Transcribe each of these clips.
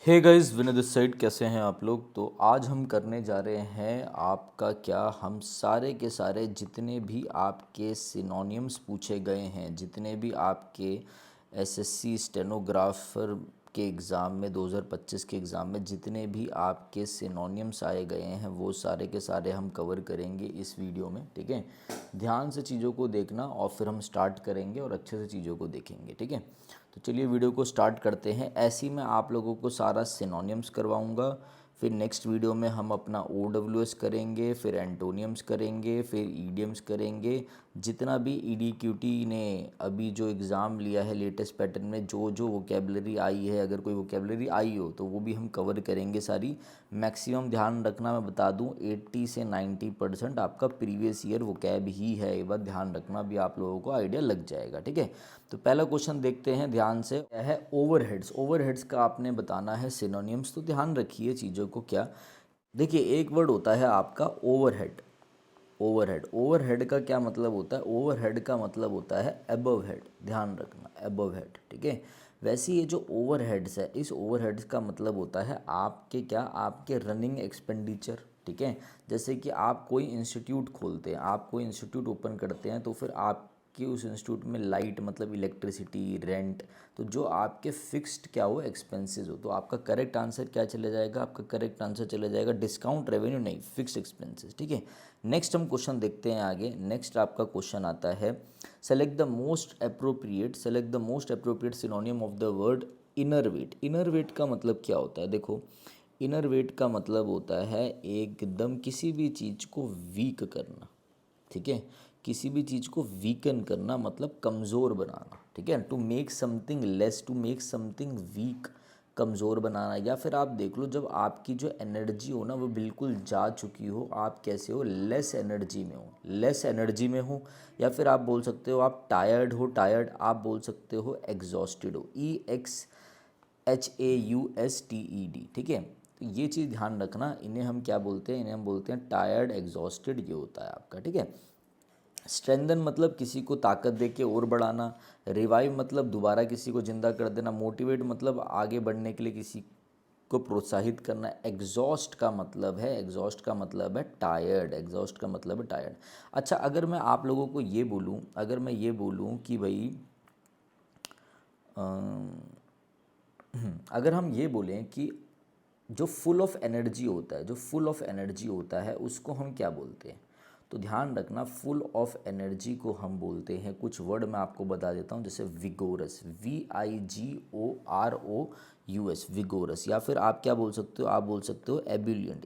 Hey guys, Vinay this side. कैसे हैं आप लोग? तो आज हम करने जा रहे हैं आपका क्या, हम सारे के सारे जितने भी आपके सिनोनिम्स पूछे गए हैं, जितने भी आपके एसएससी स्टेनोग्राफर के एग्ज़ाम में 2025 के एग्ज़ाम में जितने भी आपके सिनोनिम्स आए गए हैं वो सारे के सारे हम कवर करेंगे इस वीडियो में। ठीक है, ध्यान से चीज़ों को देखना और फिर हम स्टार्ट करेंगे और अच्छे से चीज़ों को देखेंगे। ठीक है, तो चलिए वीडियो को स्टार्ट करते हैं। ऐसे ही मैं आप लोगों को सारा सिनोनिम्स करवाऊंगा, फिर नेक्स्ट वीडियो में हम अपना OWS करेंगे, फिर एंटोनियम्स करेंगे, फिर ईडियम्स करेंगे। जितना भी EDQT ने अभी जो एग्ज़ाम लिया है लेटेस्ट पैटर्न में, जो जो वोकेबलरी आई है, अगर कोई वोकेबलरी आई हो तो वो भी हम कवर करेंगे सारी। मैक्सिमम ध्यान रखना, मैं बता दूं 80 से 90% आपका प्रीवियस ईयर वोकैब ही है। ये बात ध्यान रखना, भी आप लोगों को आइडिया लग जाएगा। ठीक है, तो पहला क्वेश्चन देखते हैं ध्यान से। क्या है? ओवरहेड्स। ओवरहेड्स का आपने बताना है सिनोनिम्स। तो ध्यान रखिए चीज़ों को। क्या, देखिए, एक वर्ड होता है आपका ओवरहेड। ओवरहेड, ओवरहेड का क्या मतलब होता है? ओवरहेड का मतलब होता है अबव हेड। ध्यान रखना, अबव हेड। ठीक है, वैसे ये जो ओवरहेड्स है, इस ओवरहेड्स का मतलब होता है आपके क्या, आपके रनिंग एक्सपेंडिचर। ठीक है, जैसे कि आप कोई इंस्टीट्यूट खोलते हैं, आप कोई इंस्टीट्यूट ओपन करते हैं, तो फिर आपके उस इंस्टीट्यूट में लाइट मतलब इलेक्ट्रिसिटी, रेंट, तो जो आपके फिक्स्ड क्या हो, एक्सपेंसेस हो। तो आपका करेक्ट आंसर क्या चले जाएगा? आपका करेक्ट आंसर चले जाएगा डिस्काउंट रेवेन्यू, नहीं, फिक्स्ड एक्सपेंसेस। ठीक है, नेक्स्ट हम क्वेश्चन देखते हैं आगे। नेक्स्ट आपका क्वेश्चन आता है, select the most appropriate synonym of the word enervate. Enervate का मतलब क्या होता है? देखो, इनर वेट का मतलब होता है एकदम किसी भी चीज़ को वीक करना। ठीक है, किसी भी चीज़ को वीकन करना मतलब कमज़ोर बनाना। ठीक है, to make something less, to make something weak, कमज़ोर बनाना। या फिर आप देख लो, जब आपकी जो एनर्जी हो ना वो बिल्कुल जा चुकी हो, आप कैसे हो, लेस एनर्जी में हो, लेस एनर्जी में हो। या फिर आप बोल सकते हो आप टायर्ड हो, टायर्ड। आप बोल सकते हो एग्जॉस्टेड हो, EXHAUSTED। ठीक है, तो ये चीज़ ध्यान रखना। इन्हें हम क्या बोलते हैं? इन्हें हम बोलते हैं टायर्ड, एग्जॉस्टेड, ये होता है आपका। ठीक है, स्ट्रेंथन मतलब किसी को ताकत दे के और बढ़ाना। रिवाइव मतलब दोबारा किसी को जिंदा कर देना। मोटिवेट मतलब आगे बढ़ने के लिए किसी को प्रोत्साहित करना। एग्जॉस्ट का मतलब है टायर्ड। एग्जॉस्ट का मतलब है टायर्ड। अच्छा, अगर मैं आप लोगों को ये बोलूँ, अगर मैं ये बोलूँ कि भाई अगर हम ये बोलें कि जो फुल ऑफ एनर्जी होता है, जो फुल ऑफ एनर्जी होता है उसको हम क्या बोलते हैं? तो ध्यान रखना, फुल ऑफ एनर्जी को हम बोलते हैं, कुछ वर्ड मैं आपको बता देता हूँ, जैसे विगोरस, VIGOROUS, विगोरस। या फिर आप क्या बोल सकते हो? आप बोल सकते हो एब्यूलियंट,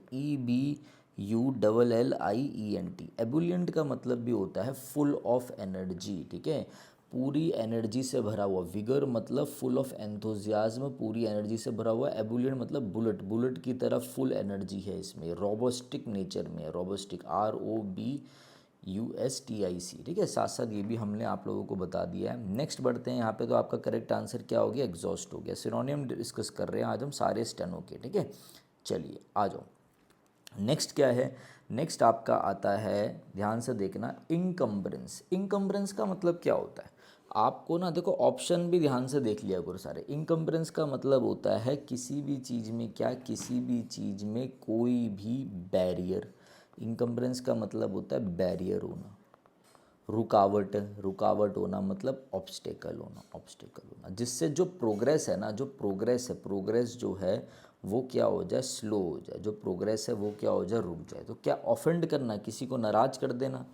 EBULLIENT। एब्यूलियंट का मतलब भी होता है फुल ऑफ एनर्जी। ठीक है, पूरी एनर्जी से भरा हुआ। विगर मतलब फुल ऑफ एंथुजियाज्म, पूरी एनर्जी से भरा हुआ। एबुलेंट मतलब बुलेट, बुलेट की तरह फुल एनर्जी है इसमें। रोबोस्टिक नेचर में, रोबोस्टिक, ROBUSTIC। ठीक है, साथ साथ ये भी हमने आप लोगों को बता दिया है। नेक्स्ट बढ़ते हैं यहाँ पे। तो आपका करेक्ट आंसर क्या हो गया? एग्जॉस्ट हो गया। सिनोनियम डिस्कस कर रहे हैं आज हम सारे स्टेनो के। ठीक है, चलिए आ जाओ। नेक्स्ट क्या है? नेक्स्ट आपका आता है, ध्यान से देखना, इनकम्बरेंस। इनकम्बरेंस का मतलब क्या होता है? आपको ना देखो, ऑप्शन भी ध्यान से देख लिया करो सारे। इनकम्बरेंस का मतलब होता है किसी भी चीज़ में क्या, किसी भी चीज़ में कोई भी बैरियर। इनकम्बरेंस का मतलब होता है बैरियर होना, रुकावट। रुकावट होना मतलब ऑब्स्टेकल होना, ऑब्स्टेकल होना, जिससे जो प्रोग्रेस है ना, जो प्रोग्रेस है, प्रोग्रेस जो है वो क्या हो जाए, स्लो हो जाए। जो प्रोग्रेस है वो क्या हो जाए, रुक जाए। तो क्या ऑफेंड करना, किसी को नाराज़ कर देना,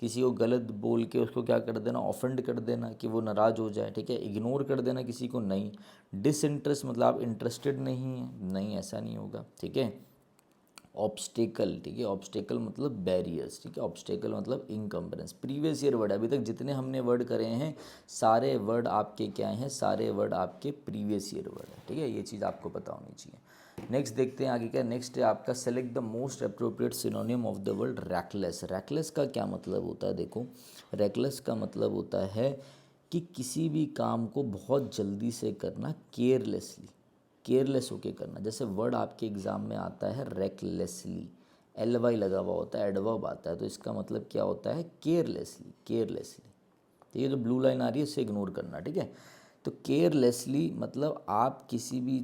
किसी को गलत बोल के उसको क्या कर देना, ऑफेंड कर देना कि वो नाराज़ हो जाए। ठीक है, इग्नोर कर देना किसी को, नहीं। डिसइंटरेस्ट मतलब आप इंटरेस्टेड नहीं हैं, नहीं, ऐसा नहीं होगा। ठीक है, ऑब्स्टेकल, ठीक है, ऑब्स्टेकल मतलब बैरियर्स। ठीक है, ऑब्स्टेकल मतलब इनकम्बरेंस। प्रीवियस ईयर वर्ड, अभी तक जितने हमने वर्ड करे हैं सारे वर्ड आपके क्या हैं, सारे वर्ड आपके प्रीवियस ईयर वर्ड है। ठीक है, ये चीज़ आपको पता होनी चाहिए। नेक्स्ट देखते हैं आगे क्या। नेक्स्ट है आपका, select the most appropriate synonym of the word reckless. Reckless का क्या मतलब होता है? देखो, रैकलेस का मतलब होता है कि किसी भी काम को बहुत जल्दी से करना, केयरलेसली, केयरलेस होके करना। जैसे वर्ड आपके एग्ज़ाम में आता है रेकलेसली, LY लगा हुआ होता है, एडवर्ब आता है, तो इसका मतलब क्या होता है? Carelessly, carelessly. तो ये जो ब्लू लाइन आ रही है इससे इग्नोर करना। ठीक है, तो केयरलेसली मतलब आप किसी भी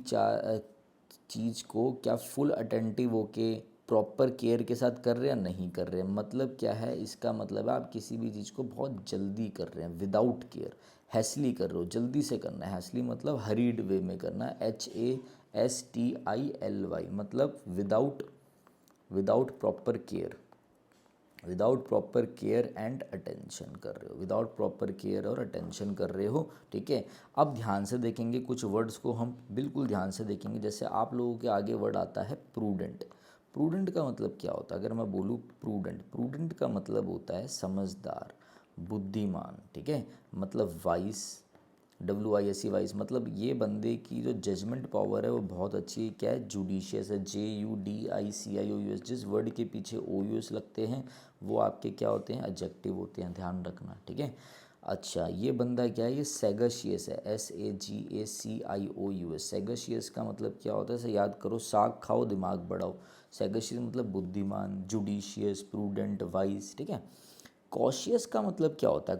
चीज़ को क्या फुल अटेंटिव होके प्रॉपर केयर के साथ कर रहे हैं या नहीं कर रहे हैं। मतलब क्या है, इसका मतलब है आप किसी भी चीज़ को बहुत जल्दी कर रहे हैं, विदाउट केयर, हैसली कर रहे हो, जल्दी से करना है। हैसली मतलब हरीड वे में करना है, HASTILY, मतलब without proper care, without proper care and attention कर रहे हो, विदाउट प्रॉपर केयर और अटेंशन कर रहे हो। ठीक है, अब ध्यान से देखेंगे कुछ वर्ड्स को, हम बिल्कुल ध्यान से देखेंगे। जैसे आप लोगों के आगे वर्ड आता है प्रूडेंट। प्रूडेंट का मतलब क्या होता है, अगर मैं बोलूँ प्रूडेंट, प्रूडेंट का मतलब होता है समझदार, बुद्धिमान। ठीक है, मतलब वाइस, WISE वाइस, मतलब ये बंदे की जो जजमेंट पावर है वो बहुत अच्छी है। क्या है, जुडिशियस है, JUDICIOUS। जिस वर्ड के पीछे OUS लगते हैं वो आपके क्या होते हैं, एडजेक्टिव होते हैं, ध्यान रखना। ठीक है, अच्छा ये बंदा क्या है, ये सैगशियस है, SAGACIOUS। सैगशियस का मतलब क्या होता है, इसे याद करो, साग खाओ दिमाग बढ़ाओ। सैगशियस मतलब बुद्धिमान, जुडिशियस, प्रूडेंट, वाइज। ठीक है, कॉशियस का मतलब क्या होता है,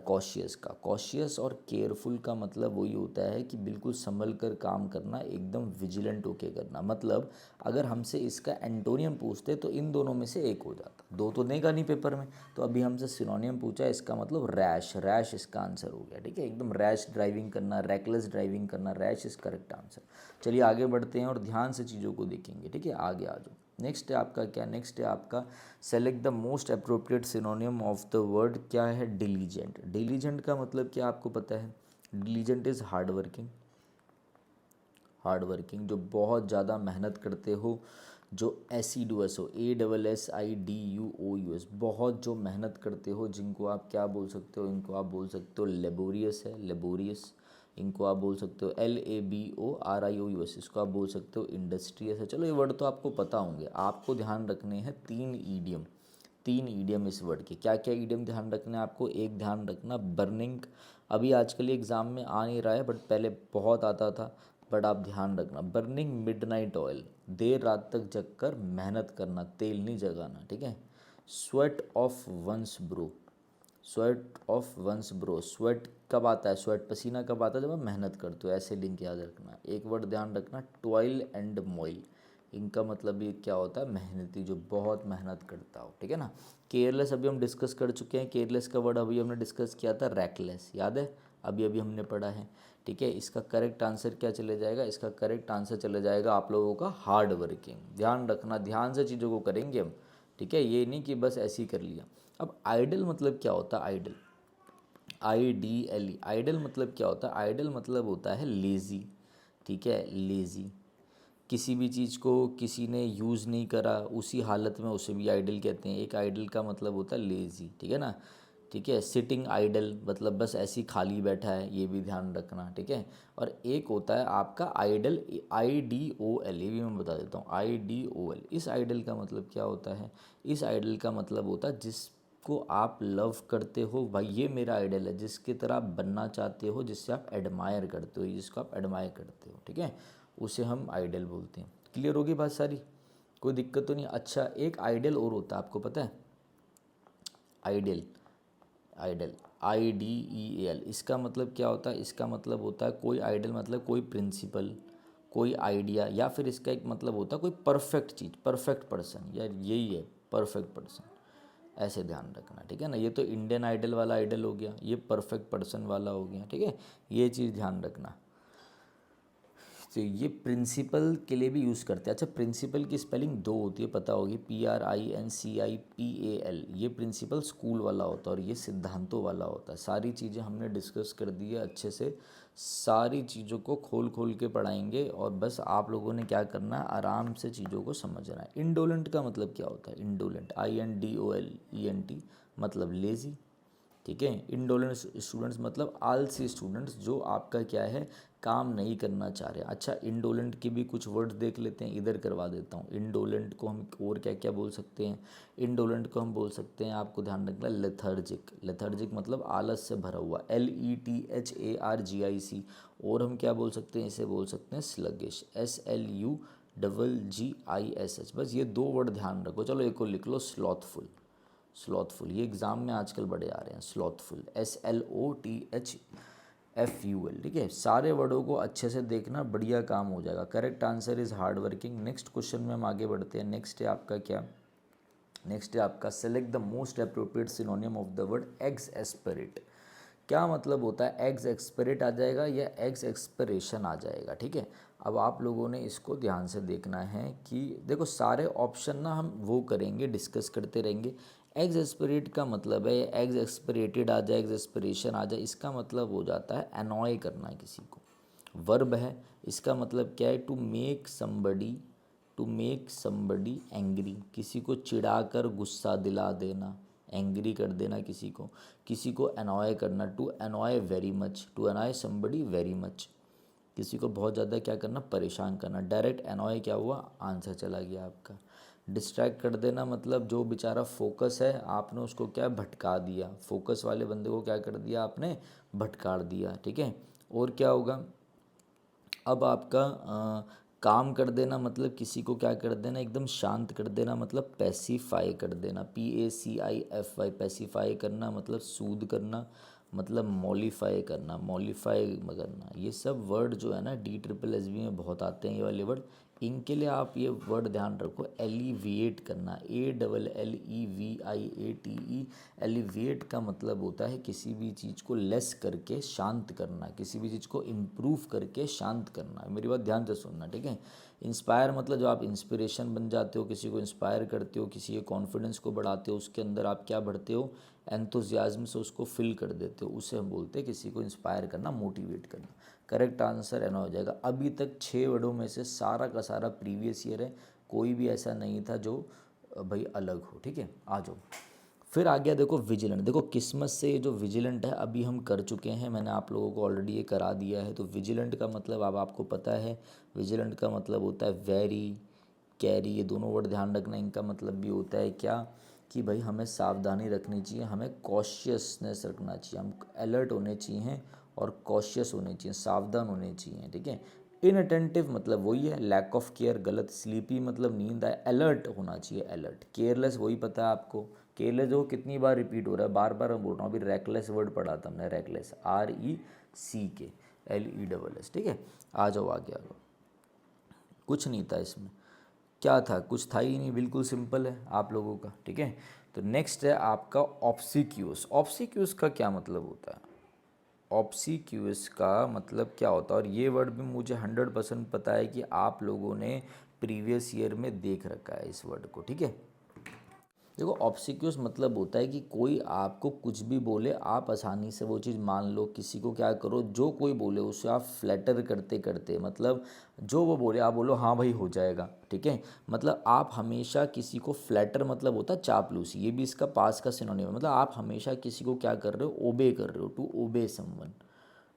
कॉशियस और केयरफुल का मतलब वही होता है कि बिल्कुल संभल कर काम करना, एकदम विजिलेंट होके करना। मतलब अगर हमसे इसका एंटोनियम पूछते तो इन दोनों में से एक हो जाता, दो तो देगा नहीं पेपर में। तो अभी हमसे सिनोनियम पूछा, इसका मतलब रैश, रैश इसका आंसर हो गया। ठीक है, एकदम रैश ड्राइविंग करना, रैकलेस ड्राइविंग करना, रैश इज करेक्ट आंसर। चलिए आगे बढ़ते हैं और ध्यान से चीज़ों को देखेंगे। ठीक है, आगे आ जाओ। नेक्स्ट है आपका क्या, नेक्स्ट है आपका select the most appropriate synonym of the word. क्या है, डिलीजेंट। डिलीजेंट का मतलब क्या आपको पता है, diligent is hard working, hard working, जो बहुत ज़्यादा मेहनत करते हो, जो एसिडुअस हो, ASSIDUOUS, बहुत जो मेहनत करते हो, जिनको आप क्या बोल सकते हो, इनको आप बोल सकते हो लेबोरियस है, लेबोरियस। इनको आप बोल सकते हो LABORIOUS, इसको आप बोल सकते हो इंडस्ट्रियस है। चलो ये वर्ड तो आपको पता होंगे, आपको ध्यान रखने हैं तीन ईडियम, तीन ईडियम इस वर्ड के। क्या क्या ईडियम ध्यान रखना है आपको, एक ध्यान रखना बर्निंग, अभी आजकल एग्ज़ाम में आ नहीं रहा है बट पहले बहुत आता था, बट आप ध्यान रखना, बर्निंग मिडनाइट ऑयल, देर रात तक जग कर मेहनत करना, तेल नहीं जगाना। ठीक है, sweat of one's brow, sweat of one's brow, sweat कब आता है, स्वेट पसीना कब आता है, जब आप मेहनत करते हो, ऐसे लिंक याद रखना। एक वर्ड ध्यान रखना, टॉयल एंड मॉइल, इनका मतलब ये क्या होता है, मेहनती, जो बहुत मेहनत करता हो। ठीक है ना, केयरलेस अभी हम डिस्कस कर चुके हैं, केयरलेस का वर्ड अभी हमने डिस्कस किया था, रैकलेस, याद है, अभी अभी हमने पढ़ा है। ठीक है, इसका करेक्ट आंसर क्या चले जाएगा, इसका करेक्ट आंसर चले जाएगा आप लोगों का हार्ड वर्किंग। ध्यान रखना, ध्यान से चीज़ों को करेंगे हम। ठीक है, ये नहीं कि बस ऐसे ही कर लिया। अब आइडल मतलब क्या होता है, आइडल, IDLE, आइडल मतलब क्या होता है, आइडल मतलब होता है लेज़ी। ठीक है, लेज़ी, किसी भी चीज़ को किसी ने यूज़ नहीं करा उसी हालत में, उसे भी आइडल कहते हैं। एक आइडल का मतलब होता है लेज़ी। ठीक है ना, ठीक है, सिटिंग आइडल मतलब बस ऐसे ही खाली बैठा है, ये भी ध्यान रखना। ठीक है, और एक होता है आपका आइडल, IDOL, ये भी मैं बता देता हूँ, IDOL। इस आइडल का मतलब क्या होता है, इस आइडल का मतलब होता है जिसको आप लव करते हो, भाई ये मेरा आइडल है, जिसकी तरह आप बनना चाहते हो, जिससे आप एडमायर करते हो, जिसको आप एडमायर करते हो। ठीक है, उसे हम आइडल बोलते हैं। क्लियर होगी बात सारी, कोई दिक्कत तो नहीं। अच्छा एक आइडल और होता है, आपको पता है, आइडल, आइडल, IDEAL, इसका मतलब क्या होता है, इसका मतलब होता है कोई आइडल मतलब कोई प्रिंसिपल, कोई आइडिया, या फिर इसका एक मतलब होता है कोई परफेक्ट चीज़, परफेक्ट पर्सन, यार यही है परफेक्ट पर्सन, ऐसे ध्यान रखना। ठीक है ना, ये तो इंडियन आइडल वाला आइडल हो गया, ये परफेक्ट पर्सन वाला हो गया। ठीक है, ये चीज़ ध्यान रखना। तो ये प्रिंसिपल के लिए भी यूज़ करते हैं। अच्छा प्रिंसिपल की स्पेलिंग दो होती है, पता होगी, PRINCIPAL, ये प्रिंसिपल स्कूल वाला होता है और ये सिद्धांतों वाला होता है। सारी चीज़ें हमने डिस्कस कर दी है अच्छे से, सारी चीज़ों को खोल खोल के पढ़ाएंगे और बस आप लोगों ने क्या करना है, आराम से चीज़ों को समझना है। इंडोलेंट का मतलब क्या होता है, इंडोलेंट, INDOLENT, मतलब लेज़ी। ठीक है, इंडोलेंट स्टूडेंट्स मतलब आलसी स्टूडेंट्स, जो आपका क्या है, काम नहीं करना चाह रहे। अच्छा इंडोलेंट के भी कुछ वर्ड्स देख लेते हैं, इधर करवा देता हूँ। इंडोलेंट को हम और क्या क्या बोल सकते हैं, इंडोलेंट को हम बोल सकते हैं, आपको ध्यान रखना, लेथर्जिक, लेथर्जिक मतलब आलस से भरा हुआ, LETHARGIC। और हम क्या बोल सकते हैं, इसे बोल सकते हैं स्लगिश, SLUGGISH। बस ये दो वर्ड ध्यान रखो। चलो एक और लिख लो, स्लॉथफुल, स्लॉथफुल, ये एग्ज़ाम में आजकल बड़े आ रहे हैं, स्लॉथफुल, SLOTH FUL, ठीक है। सारे वर्डों को अच्छे से देखना, बढ़िया काम हो जाएगा। Correct answer is hard working. Next question में हम आगे बढ़ते हैं। नेक्स्ट है आपका क्या, नेक्स्ट है आपका select the most appropriate synonym of the word eggs aspirate. क्या मतलब होता है, एग्स एक्सपिरेट आ जाएगा या एग्स एक्सपिरेशन आ जाएगा, ठीक है। अब आप लोगों ने इसको ध्यान से देखना है कि देखो सारे ऑप्शन ना हम वो करेंगे, डिस्कस करते रहेंगे। एग्स एस्पिरेट का मतलब है एग्स एक्सपिरेटेड आ जाए, एग्स एस्पिरेशन आ जाए, इसका मतलब हो जाता है अनॉय करना किसी को। वर्ब है, इसका मतलब क्या है, टू मेक समबडी एंग्री, किसी को चिढ़ाकर गुस्सा दिला देना, एंग्री कर देना किसी को अनॉय करना, to annoy very much, to annoy somebody very much, किसी को बहुत ज़्यादा क्या करना, परेशान करना। डायरेक्ट अनॉय क्या हुआ, आंसर चला गया आपका। डिस्ट्रैक्ट कर देना मतलब जो बेचारा फोकस है आपने उसको क्या भटका दिया, फोकस वाले बंदे को क्या कर दिया आपने, भटका दिया, ठीक है। और क्या होगा, अब आपका काम कर देना मतलब किसी को क्या कर देना, एकदम शांत कर देना, मतलब पैसिफाई कर देना, PACIFY, पैसिफाई करना मतलब सूद करना, मतलब मॉलिफाई करना, ये सब वर्ड जो है ना DSSB में बहुत आते हैं ये वाले वर्ड। इनके लिए आप ये वर्ड ध्यान रखो, एलिविएट करना, ALLEVIATE। एलिविएट का मतलब होता है किसी भी चीज़ को लेस करके शांत करना, किसी भी चीज़ को इम्प्रूव करके शांत करना। मेरी बात ध्यान से सुनना, ठीक है। इंस्पायर मतलब जब आप इंस्पिरेशन बन जाते हो, किसी को इंस्पायर करते हो, किसी के कॉन्फिडेंस को बढ़ाते हो, उसके अंदर आप क्या बढ़ते हो, एंथुजियाज्म से उसको फिल कर देते हो, उसे हम बोलते हैं किसी को इंस्पायर करना, मोटिवेट करना। करेक्ट आंसर एना हो जाएगा। अभी तक 6 वर्डों में से सारा का सारा प्रीवियस ईयर है, कोई भी ऐसा नहीं था जो भाई अलग हो, ठीक है। आ जाओ, फिर आ गया देखो विजिलेंट। देखो किस्मत से ये जो विजिलेंट है अभी हम कर चुके हैं, मैंने आप लोगों को ऑलरेडी ये करा दिया है। तो विजिलेंट का मतलब अब आपको पता है, विजिलेंट का मतलब होता है वेरी, कैरी, ये दोनों वर्ड ध्यान रखना। इनका मतलब भी होता है क्या, कि भाई हमें सावधानी रखनी चाहिए, हमें कॉशियसनेस रखना चाहिए, हम अलर्ट होने चाहिए और कॉशियस होने चाहिए, सावधान होने चाहिए, ठीक है। इनअटेंटिव मतलब वही है लैक ऑफ केयर, गलत। स्लीपी मतलब नींद आए, अलर्ट होना चाहिए, अलर्ट। केयरलेस वही पता है आपको, केयरलेस जो कितनी बार रिपीट हो रहा है, बार बार मैं बोल रहा हूँ। अभी रैकलेस वर्ड पढ़ा था हमने, रैकलेस, RECKLESS, ठीक है। आ जाओ आगे, आ जाओ। कुछ नहीं था इसमें, क्या था, कुछ था ही नहीं, बिल्कुल सिंपल है आप लोगों का, ठीक है। तो नेक्स्ट है आपका ऑब्सिक्यूस। ऑब्सिक्यूस का क्या मतलब होता है, ऑब्सिक्यूस का मतलब क्या होता है, और ये वर्ड भी मुझे 100% पता है कि आप लोगों ने प्रीवियस ईयर में देख रखा है इस वर्ड को, ठीक है। देखो ऑब्सिक्यूस मतलब होता है कि कोई आपको कुछ भी बोले, आप आसानी से वो चीज़ मान लो। किसी को क्या करो, जो कोई बोले उसे आप फ्लैटर करते करते, मतलब जो वो बोले आप बोलो हाँ भाई हो जाएगा, ठीक है। मतलब आप हमेशा किसी को फ्लैटर मतलब होता है चापलूसी, ये भी इसका पास का सिनोनिम है। मतलब आप हमेशा किसी को क्या कर रहे हो, ओबे कर रहे हो, to obey someone,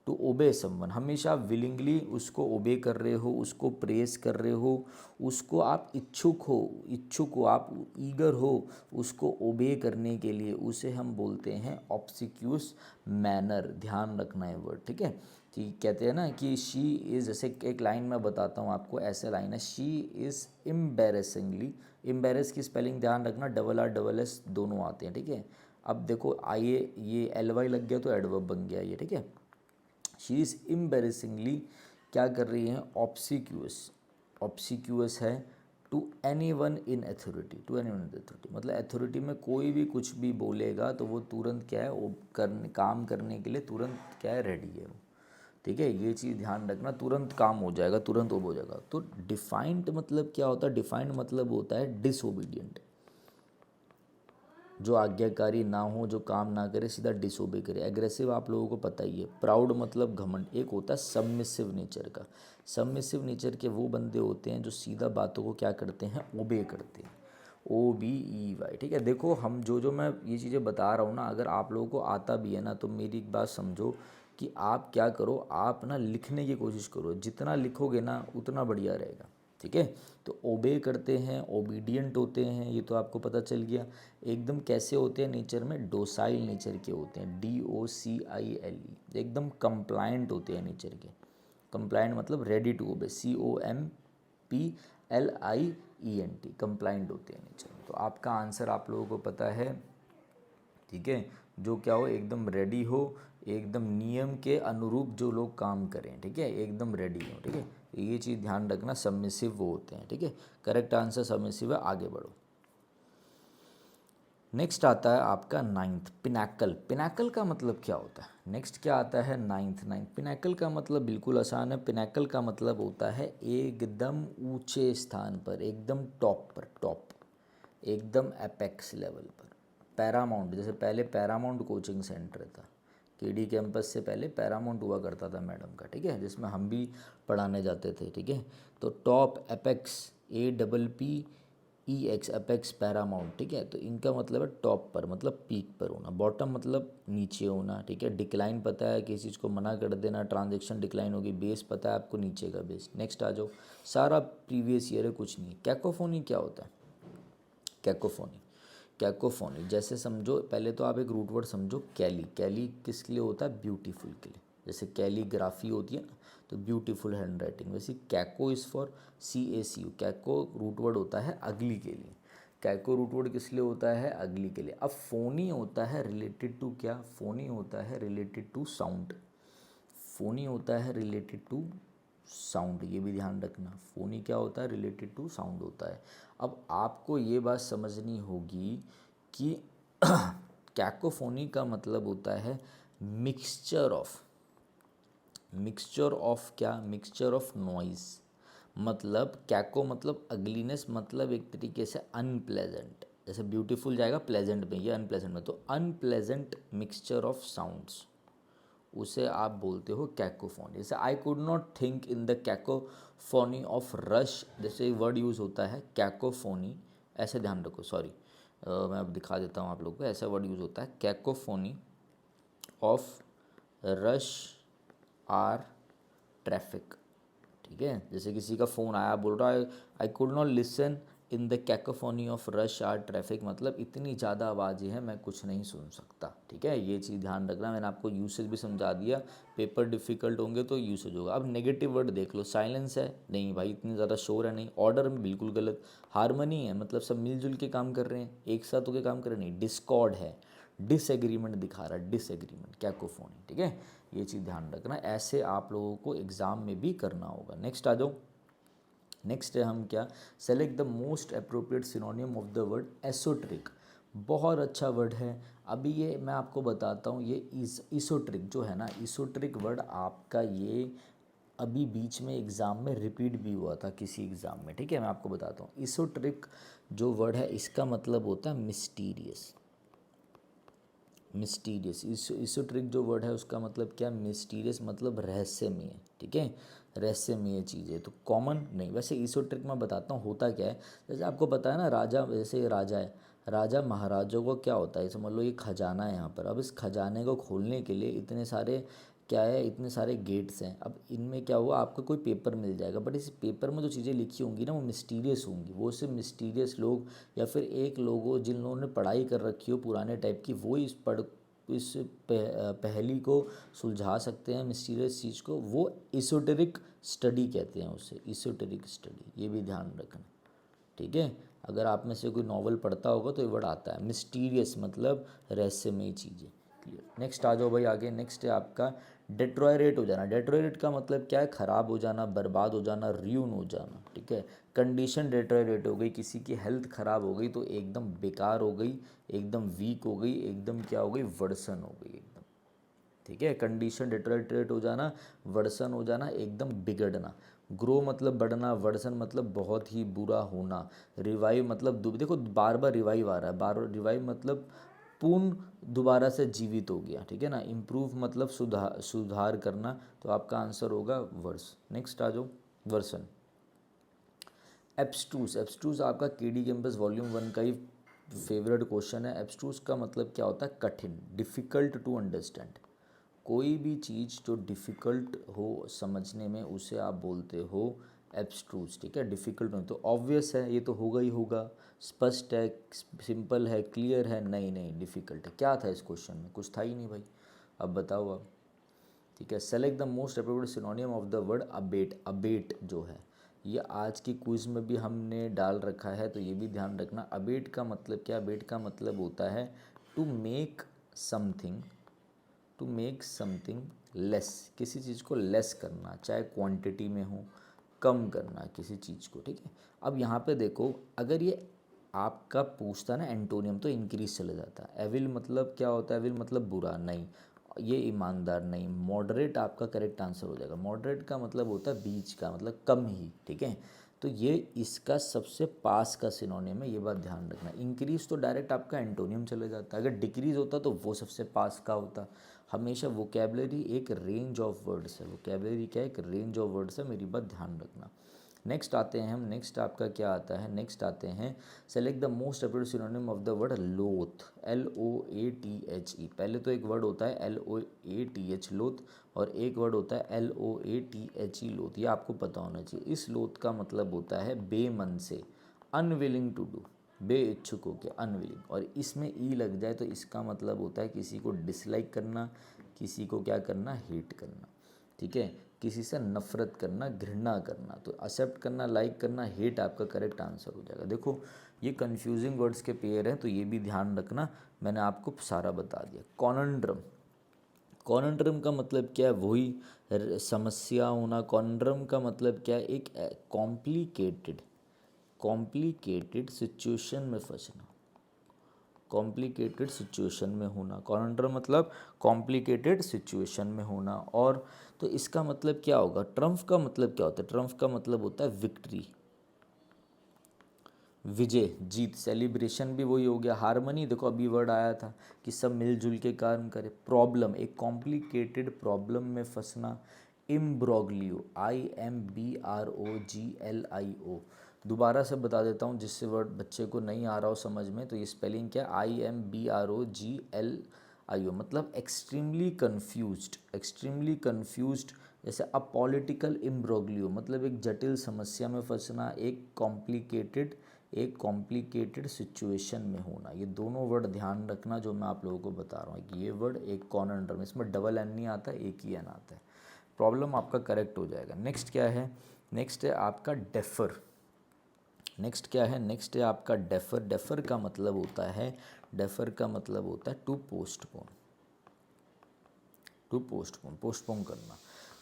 to obey someone. हमेशा विलिंगली उसको ओबे कर रहे हो, उसको प्रेस कर रहे हो, उसको आप इच्छुक हो, आप ईगर हो उसको ओबे करने के लिए, उसे हम बोलते हैं ऑब्सिक्यूस मैनर। ध्यान रखना है वर्ड, ठीक है। कि कहते हैं ना कि शी इज़, जैसे एक लाइन मैं बताता हूँ आपको, ऐसे लाइन है, शी इज़ एम्बेरसिंगली, एम्बेरस की स्पेलिंग ध्यान रखना, RRSS दोनों आते हैं, ठीक है। अब देखो आइए, ये LY लग गया तो एडवर्ब बन गया ये, ठीक है। शी इज़ एम्बेरसिंगली क्या कर रही हैं, ऑब्सिक्यूअस। ऑब्सिक्यूअस है to anyone in authority, to anyone in authority मतलब अथॉरिटी में कोई भी कुछ भी बोलेगा तो वो तुरंत क्या है, वो काम करने के लिए तुरंत क्या है, रेडी है वो, ठीक है। ये चीज़ ध्यान रखना, तुरंत काम हो जाएगा, तुरंत वो हो जाएगा। तो डिफाइंड मतलब क्या होता है, डिफाइंड मतलब होता है डिसओबीडियंट, जो आज्ञाकारी ना हो, जो काम ना करे, सीधा डिसोबे करे। एग्रेसिव आप लोगों को पता ही है। प्राउड मतलब घमंड। एक होता है सबमिसिव नेचर का, सबमिसिव नेचर के वो बंदे होते हैं जो सीधा बातों को क्या करते हैं, ओबे करते हैं, OBEY, ठीक है। देखो हम जो मैं ये चीज़ें बता रहा हूँ ना, अगर आप लोगों को आता भी है ना, तो मेरी एक बात समझो कि आप क्या करो, आप ना लिखने की कोशिश करो, जितना लिखोगे ना उतना बढ़िया रहेगा, ठीक है। तो ओबे करते हैं, ओबीडियंट होते हैं, ये तो आपको पता चल गया। एकदम कैसे होते हैं नेचर में, डोसाइल नेचर के होते हैं, DOCILE, एकदम कंप्लायंट होते हैं नेचर के। कंप्लायंट मतलब ready to obey, COMPLIENT, compliant होते हैं नेचर में। तो आपका आंसर आप लोगों को पता है, ठीक है। जो क्या हो, एकदम रेडी हो, एकदम नियम के अनुरूप जो लोग काम करें, ठीक है, एकदम रेडी हो, ठीक है। ये चीज़ ध्यान रखना, सबमिसिव वो होते हैं, ठीक है। करेक्ट आंसर सबमिसिव है, आगे बढ़ो। नेक्स्ट आता है आपका नाइन्थ, पिनाकल। पिनाकल का मतलब क्या होता है? नेक्स्ट क्या आता है? नाइन्थ। पिनाकल का मतलब बिल्कुल आसान है। पिनाकल का मतलब होता है एकदम ऊंचे स्थान पर, एकदम टॉप पर, टॉप, एकदम एपेक्स लेवल पर। पैरामाउंट, जैसे पहले पैरामाउंट कोचिंग सेंटर था, केडी कैंपस से पहले पैरामाउंट हुआ करता था मैडम का, ठीक है, जिसमें हम भी पढ़ाने जाते थे, ठीक है। तो top, apex, APPEX, apex, Paramount, ठीक है। तो इनका मतलब है टॉप पर, मतलब पीक पर होना। बॉटम मतलब नीचे होना, ठीक है। डिक्लाइन पता है, किसी चीज़ को मना कर देना, ट्रांजेक्शन डिक्लाइन होगी। बेस पता है आपको, नीचे का बेस। नेक्स्ट आ जाओ, सारा प्रीवियस ईयर है, कुछ नहीं है। कैकोफोनी क्या होता है? कैकोफोनी, कैकोफोनी जैसे समझो, पहले तो आप एक रूट वर्ड समझो, कैली। कैली किस लिए होता है? ब्यूटीफुल के लिए। जैसे कैलीग्राफी होती है ना, तो ब्यूटीफुल हैंड राइटिंग। वैसे caco is for CACU। Caco root word होता है अगली के लिए। कैको रूट वर्ड किस लिए होता है? अगली के लिए। अब फोनी होता है रिलेटेड टू क्या? फोनी होता है रिलेटेड टू साउंड। फोनी होता है रिलेटेड टू साउंड, ये भी ध्यान रखना। फोनी क्या होता है? रिलेटेड टू साउंड होता है। अब आपको ये बात समझनी होगी कि कैकोफोनी का मतलब होता है मिक्सचर ऑफ, मिक्सचर ऑफ क्या? Mixture of noise. मतलब कैको मतलब अगलीनेस, मतलब एक तरीके से अनप्लेजेंट। जैसे ब्यूटीफुल जाएगा प्लेजेंट में, ये अनप्लेजेंट में, तो अनप्लेजेंट मिक्सचर ऑफ साउंड्स, उसे आप बोलते हो कैकोफोनी। जैसे आई could not think in the cacophony of rush, जैसे वर्ड यूज़ होता है कैकोफोनी, ऐसे ध्यान रखो। सॉरी, मैं अब दिखा देता हूँ आप लोगों को। ऐसा वर्ड यूज़ होता है cacophony of rush or traffic, ठीक है। जैसे किसी का फ़ोन आया, बोल रहा है I could not listen in the cacophony of rush or traffic, मतलब इतनी ज़्यादा आवाज़ें हैं, मैं कुछ नहीं सुन सकता, ठीक है। ये चीज़ ध्यान रखना। मैंने आपको यूसेज भी समझा दिया, पेपर डिफ़िकल्ट होंगे तो यूसेज होगा। अब नेगेटिव वर्ड देख लो। साइलेंस है, नहीं भाई इतनी ज़्यादा शोर है, नहीं। ऑर्डर में बिल्कुल गलत। हारमनी है, मतलब सब मिलजुल के काम कर रहे हैं, एक साथ होकर काम कर रहे हैं, नहीं। डिस्कॉर्ड है, डिसएग्रीमेंट दिखा रहा है, डिसएग्रीमेंट, कैकोफोनी, ठीक है। ये चीज़ ध्यान रखना, ऐसे आप लोगों को एग्ज़ाम में भी करना होगा। नेक्स्ट आ जाओ। नेक्स्ट है हम क्या? Select the most appropriate synonym of the word esoteric. बहुत अच्छा वर्ड है। अभी ये मैं आपको बताता हूँ, ये इसोट्रिक जो है ना, इसोट्रिक वर्ड आपका ये अभी बीच में एग्ज़ाम में रिपीट भी हुआ था किसी एग्ज़ाम में, ठीक है। मैं आपको बताता हूँ, इसोट्रिक जो वर्ड है इसका मतलब होता है मिस्टीरियस। मिस्टीरियस, इसोट्रिक जो वर्ड है उसका मतलब क्या? मिस्टीरियस, मतलब रहस्यमय, ठीक है, रहस्यमय चीज़ें। तो कॉमन नहीं, वैसे इसोट्रिक मैं बताता हूँ होता क्या है। जैसे आपको पता है ना, राजा, जैसे राजा है, राजा महाराजों को क्या होता है, समझ लो ये खजाना है यहाँ पर। अब इस खजाने को खोलने के लिए इतने सारे क्या है, इतने सारे गेट्स हैं। अब इनमें क्या हुआ, आपको कोई पेपर मिल जाएगा, बट इस पेपर में जो चीज़ें लिखी होंगी ना, वो मिस्टीरियस होंगी। वो सिर्फ मिस्टीरियस लोग या फिर एक लोगों जिन लोगों ने पढ़ाई कर रखी हो पुराने टाइप की, वो इस पहेली को सुलझा सकते हैं, मिस्टीरियस चीज़ को। वो इsoteric स्टडी कहते हैं उसे, इsoteric स्टडी, ये भी ध्यान रखना, ठीक है। अगर आप में से कोई नॉवल पढ़ता होगा तो ये वर्ड आता है, मिस्टीरियस मतलब रहस्यमयी चीज़ें। क्लियर। नेक्स्ट आ जाओ भाई आगे। नेक्स्ट है आपका डेट्रोयरेट हो जाना। डेट्रोयरेट का मतलब क्या है? ख़राब हो जाना, बर्बाद हो जाना, र्यून हो जाना, ठीक है। कंडीशन डेट्रोयरेट हो गई, किसी की हेल्थ ख़राब हो गई तो एकदम बेकार हो गई, एकदम वीक हो गई, एकदम क्या हो गई? वर्सन हो गई एकदम, ठीक है। कंडीशन डेट्रोयरेट हो जाना, वर्सन हो जाना, एकदम बिगड़ना। ग्रो मतलब बढ़ना, वर्सन मतलब बहुत ही बुरा होना। रिवाइव मतलब देखो बार बार रिवाइव आ रहा है, बार रिवाइव मतलब पूर्ण दोबारा से जीवित हो गया, ठीक है ना। इम्प्रूव मतलब सुधार करना, तो आपका आंसर होगा वर्स। नेक्स्ट आ जाओ, वर्सन। एब्स्ट्रूस, एब्स्ट्रूस आपका केडी कैंपस वॉल्यूम 1 का ही फेवरेट क्वेश्चन है। एब्स्ट्रूस का मतलब क्या होता है? कठिन, डिफ़िकल्ट टू अंडरस्टैंड। कोई भी चीज़ जो डिफ़िकल्ट हो समझने में, उसे आप बोलते हो एब्स्ट्रूस, ठीक है। डिफ़िकल्ट हो तो ऑब्वियस है, ये तो होगा ही होगा, स्पष्ट है, सिंपल है, क्लियर है। नहीं नहीं, डिफ़िकल्ट है। क्या था इस क्वेश्चन में? कुछ था ही नहीं भाई। अब बताओ अब, ठीक है। Select the most appropriate synonym of the word abate. Abate जो है, ये आज की क्विज में भी हमने डाल रखा है, तो ये भी ध्यान रखना। अबेट का मतलब क्या? अबेट का मतलब होता है to make something to make something less, किसी चीज़ को लेस करना, चाहे क्वांटिटी में हो, कम करना किसी चीज़ को, ठीक है। अब यहाँ पे देखो, अगर ये आपका पूछता ना एंटोनियम तो इंक्रीज चला जाता। एविल मतलब क्या होता है? एविल मतलब बुरा, नहीं, ये ईमानदार नहीं। मॉडरेट आपका करेक्ट आंसर हो जाएगा। मॉडरेट का मतलब होता है बीच का, मतलब कम ही, ठीक है। तो ये इसका सबसे पास का सिनोनिम है, ये बात ध्यान रखना। इंक्रीज तो डायरेक्ट आपका एंटोनियम चले जाता है, अगर डिक्रीज होता तो वो सबसे पास का होता। हमेशा वोकेबलरी एक रेंज ऑफ वर्ड्स है, वोकेबलरी क्या है? एक रेंज ऑफ वर्ड्स है, मेरी बात ध्यान रखना। नेक्स्ट आते हैं हम, नेक्स्ट आपका क्या आता है? नेक्स्ट आते हैं, select the most appropriate synonym of the word लोथ, LOATHE। पहले तो एक वर्ड होता है LOATH लोथ, और एक वर्ड होता है LOATHE लोथ, ये आपको पता होना चाहिए। इस लोथ का मतलब होता है बेमन से, अनविलिंग टू डू, बे इच्छुक हो के, अनविलिंग, और इसमें ई लग जाए तो इसका मतलब होता है किसी को डिसलाइक करना, किसी को क्या करना? हेट करना, ठीक है। किसी से नफरत करना, घृणा करना। तो एक्सेप्ट करना, लाइक करना, हेट आपका करेक्ट आंसर हो जाएगा। देखो ये कंफ्यूजिंग वर्ड्स के पेयर हैं, तो ये भी ध्यान रखना, मैंने आपको सारा बता दिया। कॉनंड्रम, कॉनंड्रम का मतलब क्या है? वही समस्या होना। कॉनंड्रम का मतलब क्या है? एक कॉम्प्लिकेटेड, कॉम्प्लिकेटेड सिचुएशन में फंसना, कॉम्प्लिकेटेड सिचुएशन में होना। कॉनंड्रम मतलब कॉम्प्लिकेटेड सिचुएशन में होना। और तो इसका मतलब क्या होगा? ट्रम्फ का मतलब क्या होता है? ट्रम्फ का मतलब होता है विक्ट्री, विजय, जीत, सेलिब्रेशन भी वही हो गया। हारमनी, देखो अभी वर्ड आया था कि सब मिलजुल के काम करे। प्रॉब्लम, एक कॉम्प्लिकेटेड प्रॉब्लम में फंसना। इम्ब्रोग्लियो, IMBROGLIO, दोबारा से बता देता हूँ जिससे वर्ड बच्चे को नहीं आ रहा हो समझ में, तो ये स्पेलिंग क्या है? IMBROGLIO, मतलब एक्सट्रीमली कन्फ्यूज्ड, एक्सट्रीमली कन्फ्यूज्ड। जैसे अ पॉलिटिकल इम्ब्रोग्लियो मतलब एक जटिल समस्या में फंसना, एक कॉम्प्लिकेटेड सिचुएशन में होना। ये दोनों वर्ड ध्यान रखना जो मैं आप लोगों को बता रहा हूँ कि ये वर्ड एक कॉनंड्रम, इसमें डबल एन नहीं आता, एक ही एन आता है। प्रॉब्लम आपका करेक्ट हो जाएगा। नेक्स्ट क्या है? नेक्स्ट है आपका डेफर। नेक्स्ट क्या है? नेक्स्ट है आपका डेफर। डेफर का मतलब होता है, डेफर का मतलब होता है to postpone, to postpone, postpone करना,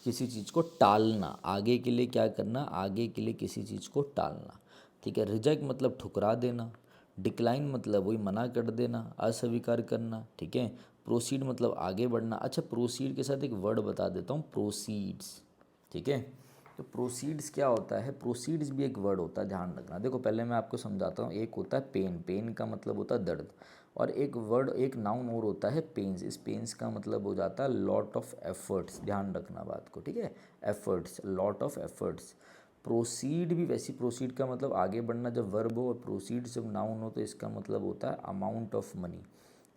किसी चीज़ को टालना, आगे के लिए क्या करना? आगे के लिए किसी चीज़ को टालना, ठीक है। रिजेक्ट मतलब ठुकरा देना। डिक्लाइन मतलब वही मना कर देना, अस्वीकार करना, ठीक है। प्रोसीड मतलब आगे बढ़ना। अच्छा, प्रोसीड के साथ एक वर्ड बता देता हूँ, प्रोसीड्स, ठीक है। तो प्रोसीड्स क्या होता है? प्रोसीड्स भी एक वर्ड होता है, ध्यान रखना। देखो पहले मैं आपको समझाता हूँ। एक होता है पेन, पेन का मतलब होता है दर्द, और एक वर्ड, एक नाउन और होता है पेन्स। इस पेन्स का मतलब हो जाता है लॉट ऑफ एफर्ट्स, ध्यान रखना बात को, ठीक है। Efforts, lot of efforts. Proceed भी वैसी, प्रोसीड का मतलब आगे बढ़ना जब वर्ब हो, और प्रोसीड जब नाउन हो तो इसका मतलब होता है अमाउंट ऑफ मनी।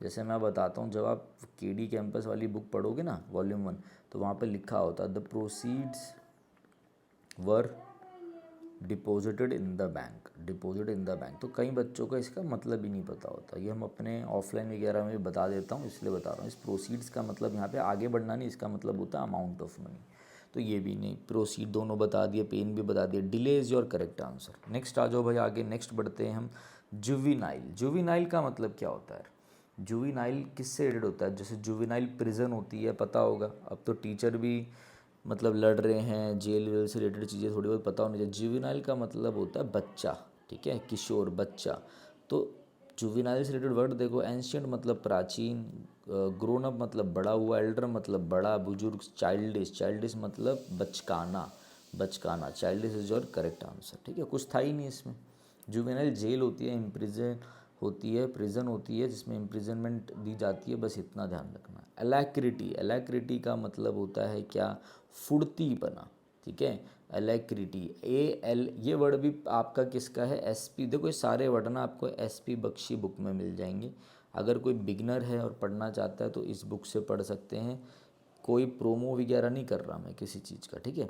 जैसे मैं बताता हूँ, जब आप KD कैंपस वाली बुक पढ़ोगे ना, वॉल्यूम 1, तो वहाँ पे लिखा होता है the proceeds were deposited in the bank, deposit in the bank. तो कई बच्चों को इसका मतलब ही नहीं पता होता, ये हम अपने ऑफलाइन वगैरह में भी बता देता हूँ, इसलिए बता रहा हूँ। इस प्रोसीड्स का मतलब यहाँ पे आगे बढ़ना नहीं, इसका मतलब होता है अमाउंट ऑफ मनी। तो ये भी नहीं, प्रोसीड दोनों बता दिए, पेन भी बता दिए। Delay is your correct answer. Next आ जाओ भाई आगे, नेक्स्ट बढ़ते हैं हम। जुविनाइल, जुविनाइल का मतलब क्या होता है? जुविनाइल किससे रिलेटेड होता है? जैसे जुविनाइल प्रिजन होती है, पता होगा, अब तो टीचर भी मतलब लड़ रहे हैं, जेल वेल से रिलेटेड चीज़ें थोड़ी बहुत पता होनी चाहिए। जुविनाइल का मतलब होता है बच्चा, ठीक है, किशोर, बच्चा। तो जुविनाइल से रिलेटेड वर्ड देखो, एंशियंट मतलब प्राचीन, ग्रोन अप मतलब बड़ा हुआ, एल्डर मतलब बड़ा बुजुर्ग, चाइल्डिश, चाइल्डिश मतलब बचकाना, बचकाना, childish is your correct answer, ठीक है। कुछ था ही नहीं इसमें। जुवेनाइल जेल होती है, इम्प्रिजन होती है, प्रिजन होती है जिसमें इम्प्रिजनमेंट दी जाती है, बस इतना ध्यान रखना। एलैक्रिटी, एलैक्रिटी का मतलब होता है क्या? फुर्तीपना, ठीक है। एलैक्रिटी, AL, ये वर्ड भी आपका किसका है? SP। देखो ये सारे वर्ड ना आपको SP बख्शी बुक में मिल जाएंगे। अगर कोई बिगनर है और पढ़ना चाहता है तो इस बुक से पढ़ सकते हैं, कोई प्रोमो वगैरह नहीं कर रहा मैं किसी चीज़ का, ठीक है।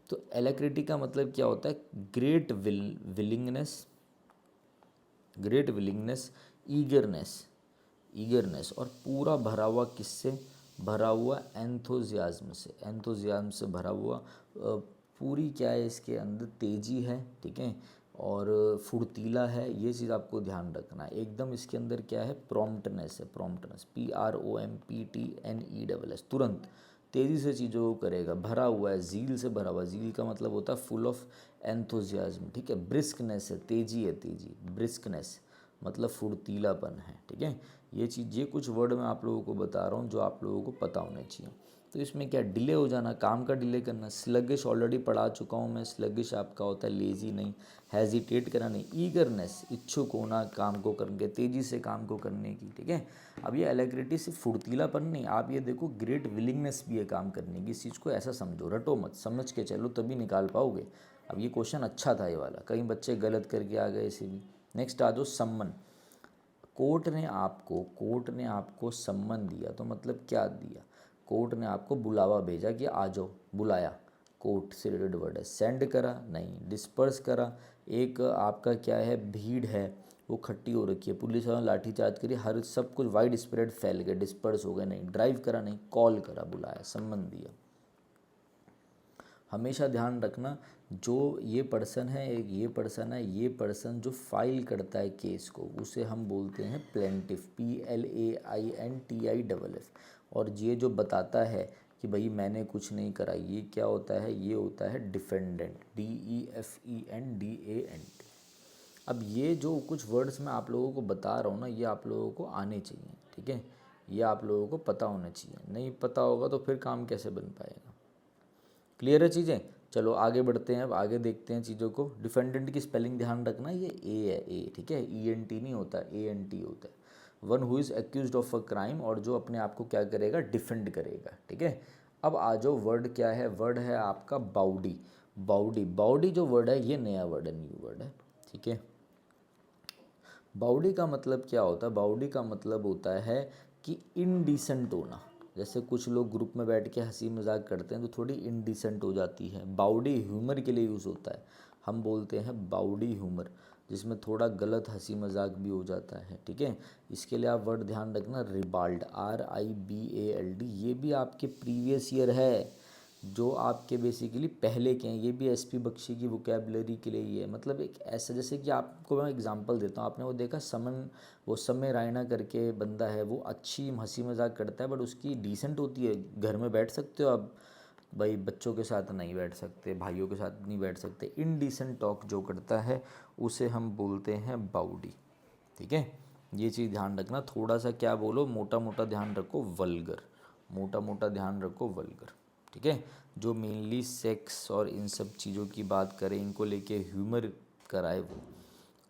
तो एलैक्रिटी का मतलब क्या होता है? Great willingness, great willingness, eagerness, eagerness, और पूरा भरा हुआ, किससे भरा हुआ? एंथोजियाज्म से, एंथोजियाज्म से भरा हुआ। पूरी क्या है इसके अंदर? तेजी है, ठीक है। और फुर्तीला है, ये चीज़ आपको ध्यान रखना है एकदम। इसके अंदर क्या है, प्रॉम्प्टनेस है, प्रॉम्प्टनेस PROMPTNESS, तुरंत तेज़ी से चीज़ों को करेगा, भरा हुआ है, ज़ील से भरा हुआ है। ज़ील का मतलब होता है फुल ऑफ एंथुजियाज्म, ठीक है। ब्रिस्कनेस है, तेज़ी है, तेज़ी, ब्रिस्कनेस मतलब फुर्तीलापन है, ठीक है। ये चीज़, ये कुछ वर्ड मैं आप लोगों को बता रहा हूँ जो आप लोगों को पता होने चाहिए। तो इसमें क्या, डिले हो जाना, काम का डिले करना। स्लगिश ऑलरेडी पढ़ा चुका हूँ मैं, स्लगिश आपका होता है लेज़ी नहीं, हेजिटेट करना नहीं, ईगरनेस इच्छुक होना काम को करने, तेज़ी से काम को करने की, ठीक है। अब ये एलेग्रिटी सिर्फ फुर्तीलापन नहीं, आप ये देखो ग्रेट विलिंगनेस भी है काम करने की। इस चीज़ को ऐसा समझो, रटो मत, समझ के चलो तभी निकाल पाओगे। अब ये क्वेश्चन अच्छा था ये वाला, कई बच्चे गलत करके आ गए इसे भी। नेक्स्ट आ जाओ, सम्मन। कोर्ट ने आपको सम्मन दिया तो मतलब क्या दिया, कोर्ट ने आपको बुलावा भेजा कि आ जाओ, बुलाया, कोर्ट से रिलेटेड वर्ड है। सेंड करा नहीं, डिस्पर्स करा, एक आपका क्या है, भीड़ है वो खट्टी हो रखी है, पुलिस वालों ने लाठीचार्ज करी, हर सब कुछ वाइड स्प्रेड फैल गए, डिस्पर्स हो गए नहीं। ड्राइव करा नहीं, कॉल करा, बुलाया, सम्मन दिया। हमेशा ध्यान रखना, जो ये पर्सन है, एक ये पर्सन है, ये पर्सन जो फाइल करता है केस को उसे हम बोलते हैं प्लेंटिफ, PLAINTIFF। और ये जो बताता है कि भाई मैंने कुछ नहीं करा, ये क्या होता है, ये होता है डिफेंडेंट, DEFENDANT। अब ये जो कुछ वर्ड्स मैं आप लोगों को बता रहा हूँ ना, ये आप लोगों को आने चाहिए, ठीक है। ये आप लोगों को पता होना चाहिए, नहीं पता होगा तो फिर काम कैसे बन पाएगा। क्लियर है चीज़ें। चलो आगे बढ़ते हैं, अब आगे देखते हैं चीज़ों को। डिफेंडेंट की स्पेलिंग ध्यान रखना, ये ए है, ए, ठीक है, ENT नहीं होता, ANT होता है। One who is accused of a crime, और जो अपने आप को क्या करेगा, डिफेंड करेगा, ठीक है। अब आ जाओ, वर्ड क्या है, वर्ड है आपका बाउडी। बाउडी, बाउडी जो वर्ड है ये नया वर्ड है, न्यू वर्ड है, ठीक है। बाउडी का मतलब क्या होता है, बाउडी का मतलब होता है कि इनडिसेंट होना। जैसे कुछ लोग ग्रुप में बैठ के हंसी मजाक करते हैं तो थोड़ी इनडिसेंट हो जाती है। बाउडी ह्यूमर के लिए यूज़ होता है, हम बोलते हैं बाउडी ह्यूमर, जिसमें थोड़ा गलत हंसी मजाक भी हो जाता है, ठीक है। इसके लिए आप वर्ड ध्यान रखना, रिबाल्ड, RIBALD। ये भी आपके प्रीवियस ईयर है, जो आपके बेसिकली पहले के हैं। ये भी SP बख्शी की वोकेबलरी के लिए ही है। मतलब एक ऐसा, जैसे कि आपको मैं एग्जांपल देता हूँ, आपने वो देखा समन, वो समय रायना करके बंदा है, वो अच्छी हंसी मजाक करता है बट उसकी डिसेंट होती है। घर में बैठ सकते हो आप, भाई बच्चों के साथ नहीं बैठ सकते, भाइयों के साथ नहीं बैठ सकते। इनडिसेंट टॉक जो करता है उसे हम बोलते हैं बाउडी, ठीक है। ये चीज़ ध्यान रखना, थोड़ा सा क्या बोलो, मोटा मोटा ध्यान रखो, वल्गर, मोटा मोटा ध्यान रखो, वल्गर, ठीक है। जो मेनली सेक्स और इन सब चीज़ों की बात करें, इनको लेके ह्यूमर कराए वो।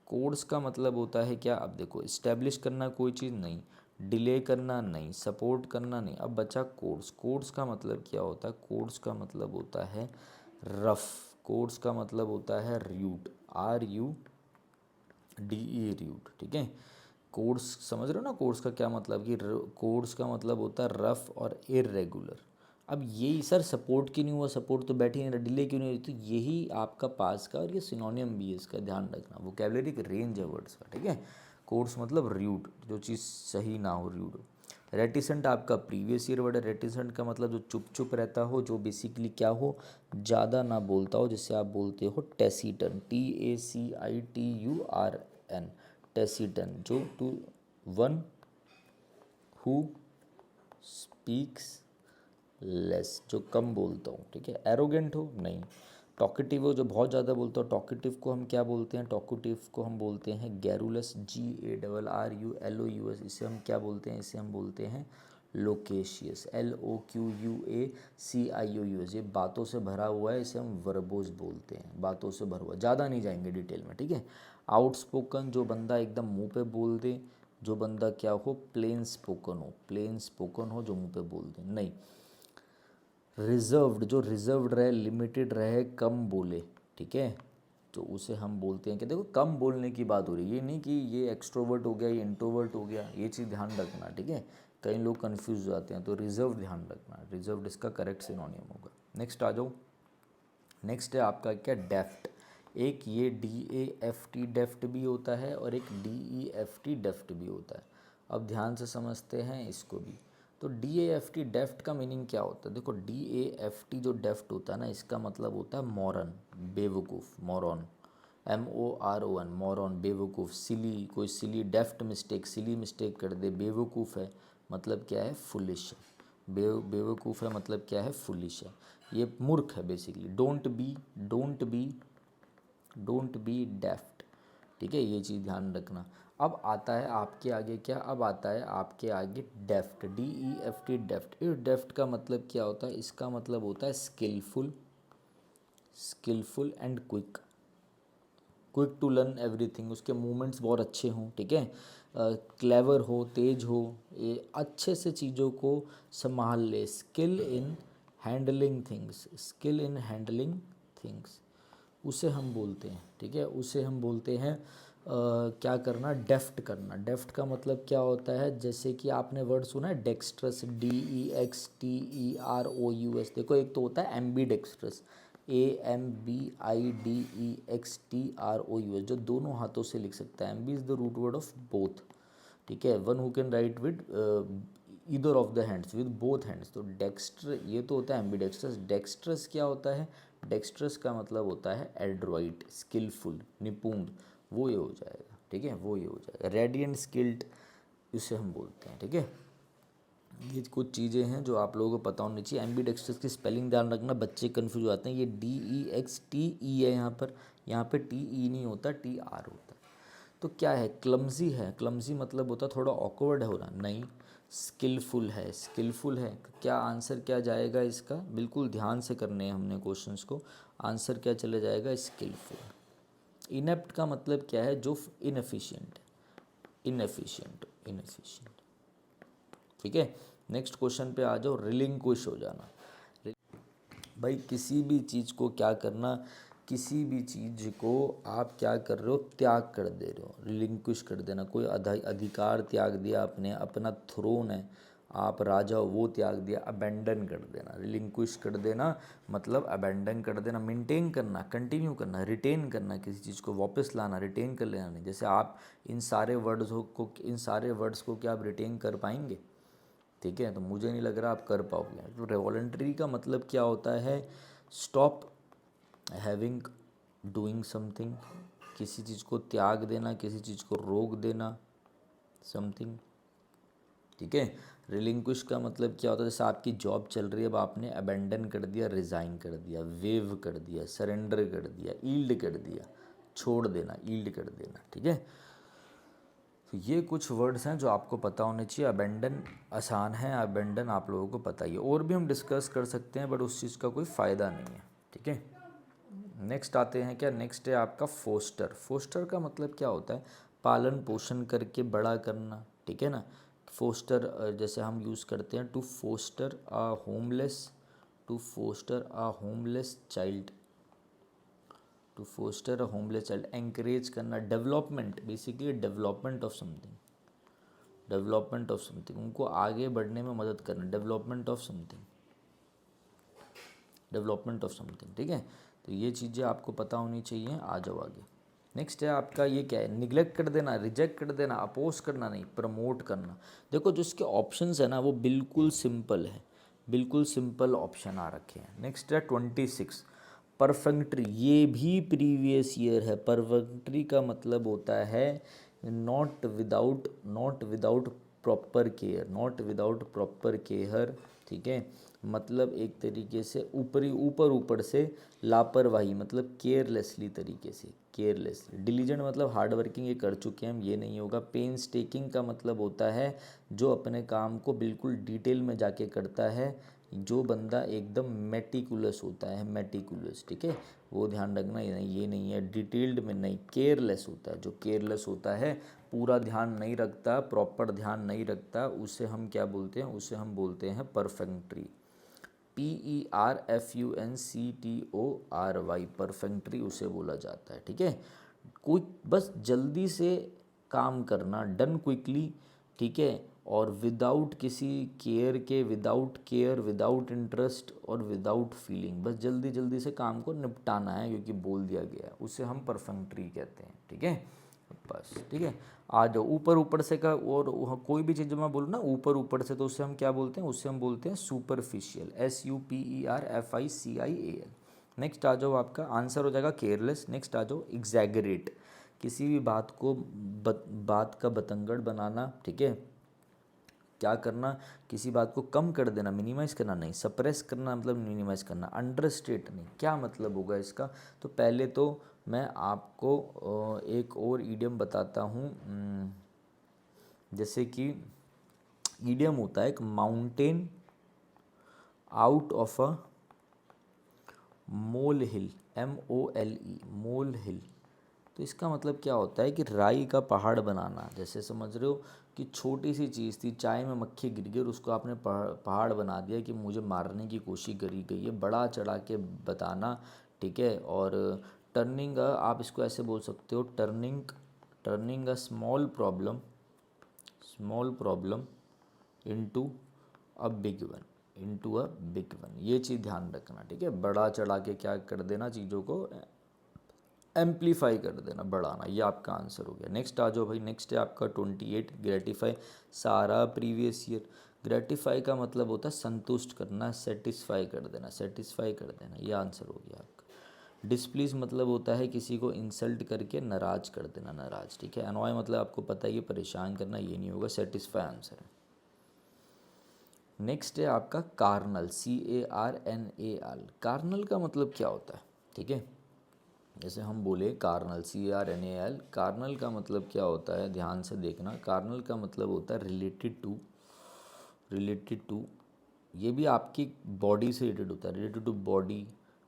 कोर्स का मतलब होता है क्या, अब देखो, इस्टेब्लिश करना कोई चीज़ नहीं, डिले करना नहीं, सपोर्ट करना नहीं। अब बचा कोर्स। कोर्स का मतलब क्या होता है, कोर्स का मतलब होता है रफ, कोर्स का मतलब होता है RUDE, RUDE, RUDE, ठीक है। कोर्स समझ रहे हो ना, कोर्स का क्या मतलब, कि कोर्स का मतलब होता है रफ और इरेगुलर। अब यही सर सपोर्ट क्यों नहीं हुआ, सपोर्ट तो बैठी नहीं रहा, डिले क्यों नहीं हुई, तो यही आपका पास का, और ये सिनोनियम भी है, इसका ध्यान रखना। वोकेबलरी की रेंज है वर्ड्स का, ठीक है। कोर्स मतलब RUDE, जो चीज़ सही ना हो, RUDE हो। रेटिसेंट आपका प्रीवियस ईयर वर्ड है। रेटिसेंट का मतलब जो चुप चुप रहता हो, जो बेसिकली क्या हो, ज़्यादा ना बोलता हो, जिससे आप बोलते हो टेसिटन, TACITURN, टेसिटन, जो to one who speaks less, जो कम बोलता हूँ, ठीक है। एरोगेंट हो नहीं। टॉकेटिव हो, जो बहुत ज़्यादा बोलता हो, टॉकेटिव को हम क्या बोलते हैं, टॉकेटिव को हम बोलते हैं गैरुलस, GARRULOUS। इसे हम क्या बोलते हैं, इसे हम बोलते हैं लोकेशियस, LOQUACIOUS। ये बातों से भरा हुआ है, इसे हम वर्बोज बोलते हैं, बातों से भरा हुआ। ज़्यादा नहीं जाएंगे डिटेल में, ठीक है। आउटस्पोकन, जो बंदा एकदम मुंह पे बोल दे, जो बंदा क्या हो, प्लेन स्पोकन हो, प्लेन स्पोकन हो, जो मुंह पे बोल दे नहीं। रिजर्व्ड, जो रिजर्व्ड रहे, लिमिटेड रहे, कम बोले, ठीक है, तो उसे हम बोलते हैं कि देखो कम बोलने की बात हो रही है, ये नहीं कि ये एक्सट्रोवर्ट हो गया, ये इंट्रोवर्ट हो गया, ये चीज़ ध्यान रखना, ठीक है। कई लोग कंफ्यूज हो जाते हैं, तो रिजर्व ध्यान रखना, रिजर्व्ड इसका करेक्ट सिनोनियम होगा। नेक्स्ट आ जाओ, नेक्स्ट है आपका क्या, डेफ्ट। एक ये DAFT डेफ्ट भी होता है, और एक DEFT डेफ्ट भी होता है। अब ध्यान से समझते हैं इसको भी। तो DAFT डेफ्ट का मीनिंग क्या होता है, देखो DAFT जो डेफ्ट होता है ना, इसका मतलब होता है मॉरन, बेवकूफ़, मॉरन, MORON, मोरॉन, बेवकूफ़। सिली, कोई सिली डेफ्ट मिस्टेक, सिली मिस्टेक कर दे। बेवकूफ़ है मतलब क्या है, फुलिश है। बेवकूफ़ है मतलब क्या है, फुलिश है, ये मूर्ख है बेसिकली। डोंट बी डेफ्ट, ठीक है, ये चीज़ ध्यान रखना। अब आता है आपके आगे क्या, अब आता है आपके आगे डेफ्ट, DEFT, डेफ्ट। इस डेफ्ट का मतलब क्या होता है, इसका मतलब होता है skilful and quick to learn everything. उसके मूवमेंट्स बहुत अच्छे हों, ठीक है, क्लेवर हो, तेज हो, ये अच्छे से चीज़ों को संभाल ले। स्किल इन हैंडलिंग थिंग्स, उसे हम बोलते हैं, ठीक है, उसे हम बोलते हैं क्या करना, डेफ्ट करना। डेफ्ट का मतलब क्या होता है, जैसे कि आपने वर्ड सुना है डेक्स्ट्रस, DEXTEROUS। देखो एक तो होता है एम्बीडेक्स्ट्रस, AMBIDEXTROUS, जो दोनों हाथों से लिख सकता है। Ambi is the root word of both, ठीक है, one who can write with either of the hands, with both hands. तो डेक्स्टर ये तो होता है एम्बीडेक्स्ट्रस। डेक्स्ट्रस क्या होता है, डेक्स्ट्रस का मतलब होता है एडरॉइट, स्किलफुल, निपुण, वो ये हो जाएगा, ठीक है, वो ये हो जाएगा। रेडियंट, स्किल्ड, इसे हम बोलते हैं, ठीक है। ये कुछ चीज़ें हैं जो आप लोगों को पता होनी चाहिए। एम्बीडेक्स्ट्रस की स्पेलिंग ध्यान रखना, बच्चे कन्फ्यूज हो जाते हैं। ये DEXTE है यहाँ पे TE नहीं होता, TR होता है। तो क्या है, क्लमजी है, क्लमजी मतलब होता है थोड़ा ऑकवर्ड है हो रहा, नहीं। स्किलफुल है, क्या आंसर क्या जाएगा इसका, बिल्कुल ध्यान से करने हैं हमने क्वेश्चंस को। आंसर क्या चले जाएगा, स्किलफुल। इनेप्ट का मतलब क्या है, जो इनएफिशिएंट, ठीक है। नेक्स्ट क्वेश्चन पे आ जाओ, रिलिंक्विश हो जाना। भाई किसी भी चीज़ को क्या करना, किसी भी चीज़ को आप क्या कर रहे हो, त्याग कर दे रहे हो, रिलिंक्विश कर देना। कोई अधिकार त्याग दिया आपने, अपना थ्रोन है, आप राजा हो, वो त्याग दिया, अबेंडन कर देना। रिलिंक्विश कर देना मतलब अबेंडन कर देना। मेंटेन करना, कंटिन्यू करना, रिटेन करना, किसी चीज़ को वापस लाना, रिटेन कर लेना नहीं। जैसे आप इन सारे वर्ड्स को क्या आप रिटेन कर पाएंगे, ठीक है, तो मुझे नहीं लग रहा आप कर पाओगे। तो वॉलंटरी का मतलब क्या होता है, स्टॉप हैविंग डूइंग समथिंग, किसी चीज़ को त्याग देना, किसी चीज़ को रोक देना, समथिंग, ठीक है। रिलिंक्विश का मतलब क्या होता है, जैसे आपकी जॉब चल रही है, अब आपने अबेंडन कर दिया, रिज़ाइन कर दिया, वेव कर दिया, सरेंडर कर दिया, ईल्ड कर दिया, छोड़ देना, ईल्ड कर देना, ठीक है। तो ये कुछ वर्ड्स हैं जो आपको पता होने चाहिए। अबेंडन आसान है, अबेंडन आप लोगों को पता ही है, और भी हम डिस्कस कर सकते हैं बट उस चीज़ का कोई फ़ायदा नहीं है, ठीक है। नेक्स्ट आते हैं क्या, नेक्स्ट है आपका फोस्टर। फोस्टर का मतलब क्या होता है, पालन पोषण करके बड़ा करना, ठीक है ना। फोस्टर जैसे हम यूज़ करते हैं, to foster a homeless child, to foster a homeless child, encourage करना, development, basically development of something, उनको आगे बढ़ने में मदद करना, डेवलपमेंट ऑफ समथिंग, ठीक है। तो ये चीज़ें आपको पता होनी चाहिए। आ जाओ आगे। नेक्स्ट है आपका, ये क्या है, निगलेक्ट कर देना, रिजेक्ट कर देना, अपोज करना नहीं, प्रमोट करना। देखो जो इसके ऑप्शंस है ना, वो बिल्कुल सिंपल है, बिल्कुल सिंपल ऑप्शन आ रखे हैं। नेक्स्ट है 26 परफेक्ट्री, ये भी प्रीवियस ईयर है। परफेक्ट्री का मतलब होता है नॉट विदाउट प्रॉपर केयर, ठीक है। मतलब एक तरीके से ऊपर से लापरवाही, मतलब केयरलेसली तरीके से, केयरलेसली। डिलीजेंट मतलब हार्ड वर्किंग, ये कर चुके हैं हम, ये नहीं होगा। पेन्स टेकिंग का मतलब होता है जो अपने काम को बिल्कुल डिटेल में जाके करता है, जो बंदा एकदम मेटिकुलस होता है, मेटिकुलस, ठीक है, वो ध्यान रखना। ये नहीं है डिटेल्ड में, नहीं। केयरलेस होता है, जो केयरलेस होता है, पूरा ध्यान नहीं रखता, प्रॉपर ध्यान नहीं रखता, उसे हम क्या बोलते हैं, उसे हम बोलते हैं परफेक्ट्री। PERFUNCTORY, परफेक्ट्री उसे बोला जाता है, ठीक है। कोई बस जल्दी से काम करना, डन क्विकली, ठीक है, और विदाउट किसी केयर के, विदाउट इंटरेस्ट और विदाउट फीलिंग, बस जल्दी जल्दी से काम को निपटाना है क्योंकि बोल दिया गया है, उसे हम परफेक्ट्री कहते हैं, ठीक है। बस ठीक है। आ जाओ ऊपर से का, और कोई भी चीज़ जब मैं बोलूँ ना ऊपर से, तो उससे हम क्या बोलते हैं, उससे हम बोलते हैं सुपरफिशियल, SUPERFICIAL। नेक्स्ट आ जाओ, आपका आंसर हो जाएगा केयरलेस। नेक्स्ट आ जाओ एग्जैगरेट, किसी भी बात को बात का बतंगड़ बनाना, ठीक है। क्या करना, किसी बात को कम कर देना, मिनिमाइज़ करना नहीं, सप्रेस करना मतलब मिनिमाइज़ करना, अंडरस्टेट नहीं। क्या मतलब होगा इसका, तो पहले तो मैं आपको एक और ईडियम बताता हूँ। जैसे कि ईडियम होता है एक mountain out of a mole hill, MOLE, मोल हिल। तो इसका मतलब क्या होता है कि राई का पहाड़ बनाना। जैसे समझ रहे हो कि छोटी सी चीज़ थी, चाय में मक्खी गिर गई और उसको आपने पहाड़ बना दिया कि मुझे मारने की कोशिश करी गई है, बड़ा चढ़ा के बताना, ठीक है। और टर्निंग, आप इसको ऐसे बोल सकते हो, turning a small problem into a big one, ये चीज़ ध्यान रखना, ठीक है। बड़ा चढ़ा के क्या कर देना, चीज़ों को एम्पलीफाई कर देना, बढ़ाना, ये आपका आंसर हो गया। नेक्स्ट आ जाओ भाई, नेक्स्ट है आपका 28 ग्रेटिफाई सारा प्रीवियस ईयर। ग्रेटिफाई का मतलब होता है संतुष्ट करना, सेटिस्फाई कर देना, ये आंसर हो गया आपका। डिस्प्लीज मतलब होता है किसी को इंसल्ट करके नाराज कर देना, नाराज, ठीक है। अनॉय मतलब आपको पता है ये परेशान करना, ये नहीं होगा, सेटिस्फाई आंसर है। नेक्स्ट है आपका कार्नल, CARNAL। कार्नल का मतलब क्या होता है, ठीक है। जैसे हम बोले कार्नल, CARNAL, कार्नल का मतलब क्या होता है, ध्यान से देखना। कार्नल का मतलब होता है रिलेटेड टू, ये भी आपकी बॉडी से रिलेटेड होता है, related to body,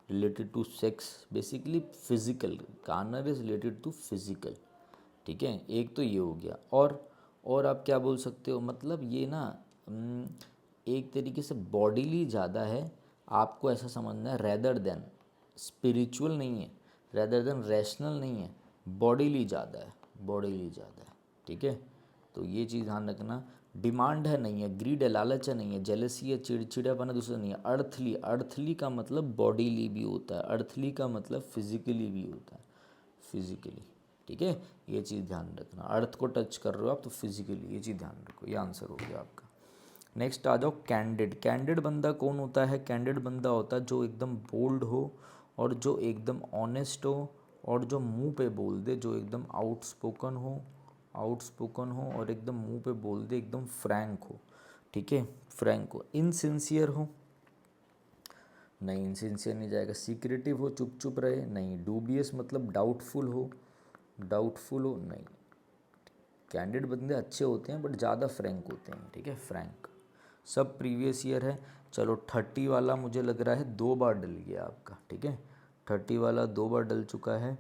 related to sex, basically physical. Carnal is related to physical, ठीक है। एक तो ये हो गया। और आप क्या बोल सकते हो, मतलब ये ना एक तरीके से बॉडीली ज़्यादा है, आपको ऐसा समझना है, रेदर देन स्पिरिचुअल नहीं है, रेदर देन रैशनल नहीं है, बॉडीली ज़्यादा है, ठीक है। तो ये चीज़ ध्यान रखना। डिमांड है नहीं है, ग्रीड है, लालच है नहीं है, जेलसी है, चिड़चिड़ापन है दूसरा नहीं है। अर्थली का मतलब बॉडीली भी होता है, अर्थली का मतलब फिजिकली भी होता है, फिजिकली, ठीक है। ये चीज़ ध्यान रखना, अर्थ को टच कर रहे हो आप तो फिजिकली, ये चीज़ ध्यान रखो, ये आंसर हो गया आपका। नेक्स्ट आ जाओ कैंडिड बंदा कौन होता है, कैंडिड बंदा होता है जो एकदम बोल्ड हो और जो एकदम ऑनेस्ट हो और जो मुंह पे बोल दे, जो एकदम आउटस्पोकन हो और एकदम मुंह पे बोल दे, एकदम फ्रैंक हो, ठीक है, फ्रैंक हो। इनसिंसियर हो, नहीं, इनसिंसियर नहीं जाएगा। सीक्रेटिव हो, चुप चुप रहे, नहीं। डूबियस मतलब डाउटफुल हो, नहीं। कैंडिड बंदे अच्छे होते हैं बट ज़्यादा फ्रैंक होते हैं, ठीक है, फ्रैंक। सब प्रीवियस ईयर है। चलो 30 वाला मुझे लग रहा है 2 बार डल गया आपका, ठीक है। 30 वाला 2 बार डल चुका है।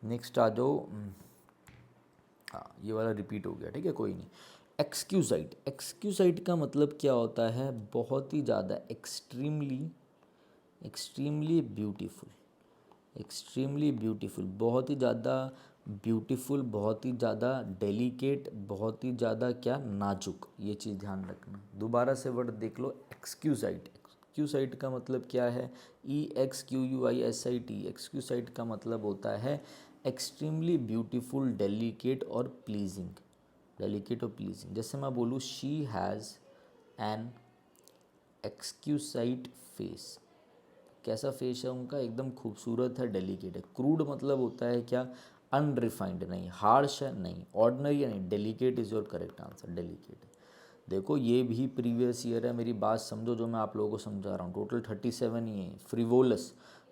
नेक्स्ट आ जाओ, हाँ ये वाला रिपीट हो गया, ठीक है, कोई नहीं। एक्सक्यूसाइड का मतलब क्या होता है, बहुत ही ज़्यादा एक्सट्रीमली ब्यूटीफुल, बहुत ही ज़्यादा ब्यूटीफुल, बहुत ही ज़्यादा डेलिकेट, बहुत ही ज़्यादा क्या, नाजुक, ये चीज़ ध्यान रखना। दोबारा से वर्ड देख लो, एक्सक्यूसाइड का मतलब क्या है, EXQUISIT। एक्सक्यूसाइड का मतलब होता है एक्सट्रीमली ब्यूटीफुल, डेलिकेट और प्लीजिंग। जैसे मैं बोलूँ शी हैज़ एन एक्सक्यूसाइड फेस, कैसा फेस है उनका, एकदम खूबसूरत है, डेलिकेट है। क्रूड मतलब होता है क्या, अनरिफाइंड नहीं, हार्श है नहीं, ऑर्डिनरी है नहीं, delicate is your correct answer, delicate है। देखो ये भी प्रीवियस ईयर है, मेरी बात समझो जो मैं आप लोगों को समझा रहा हूँ। टोटल 37 ही है।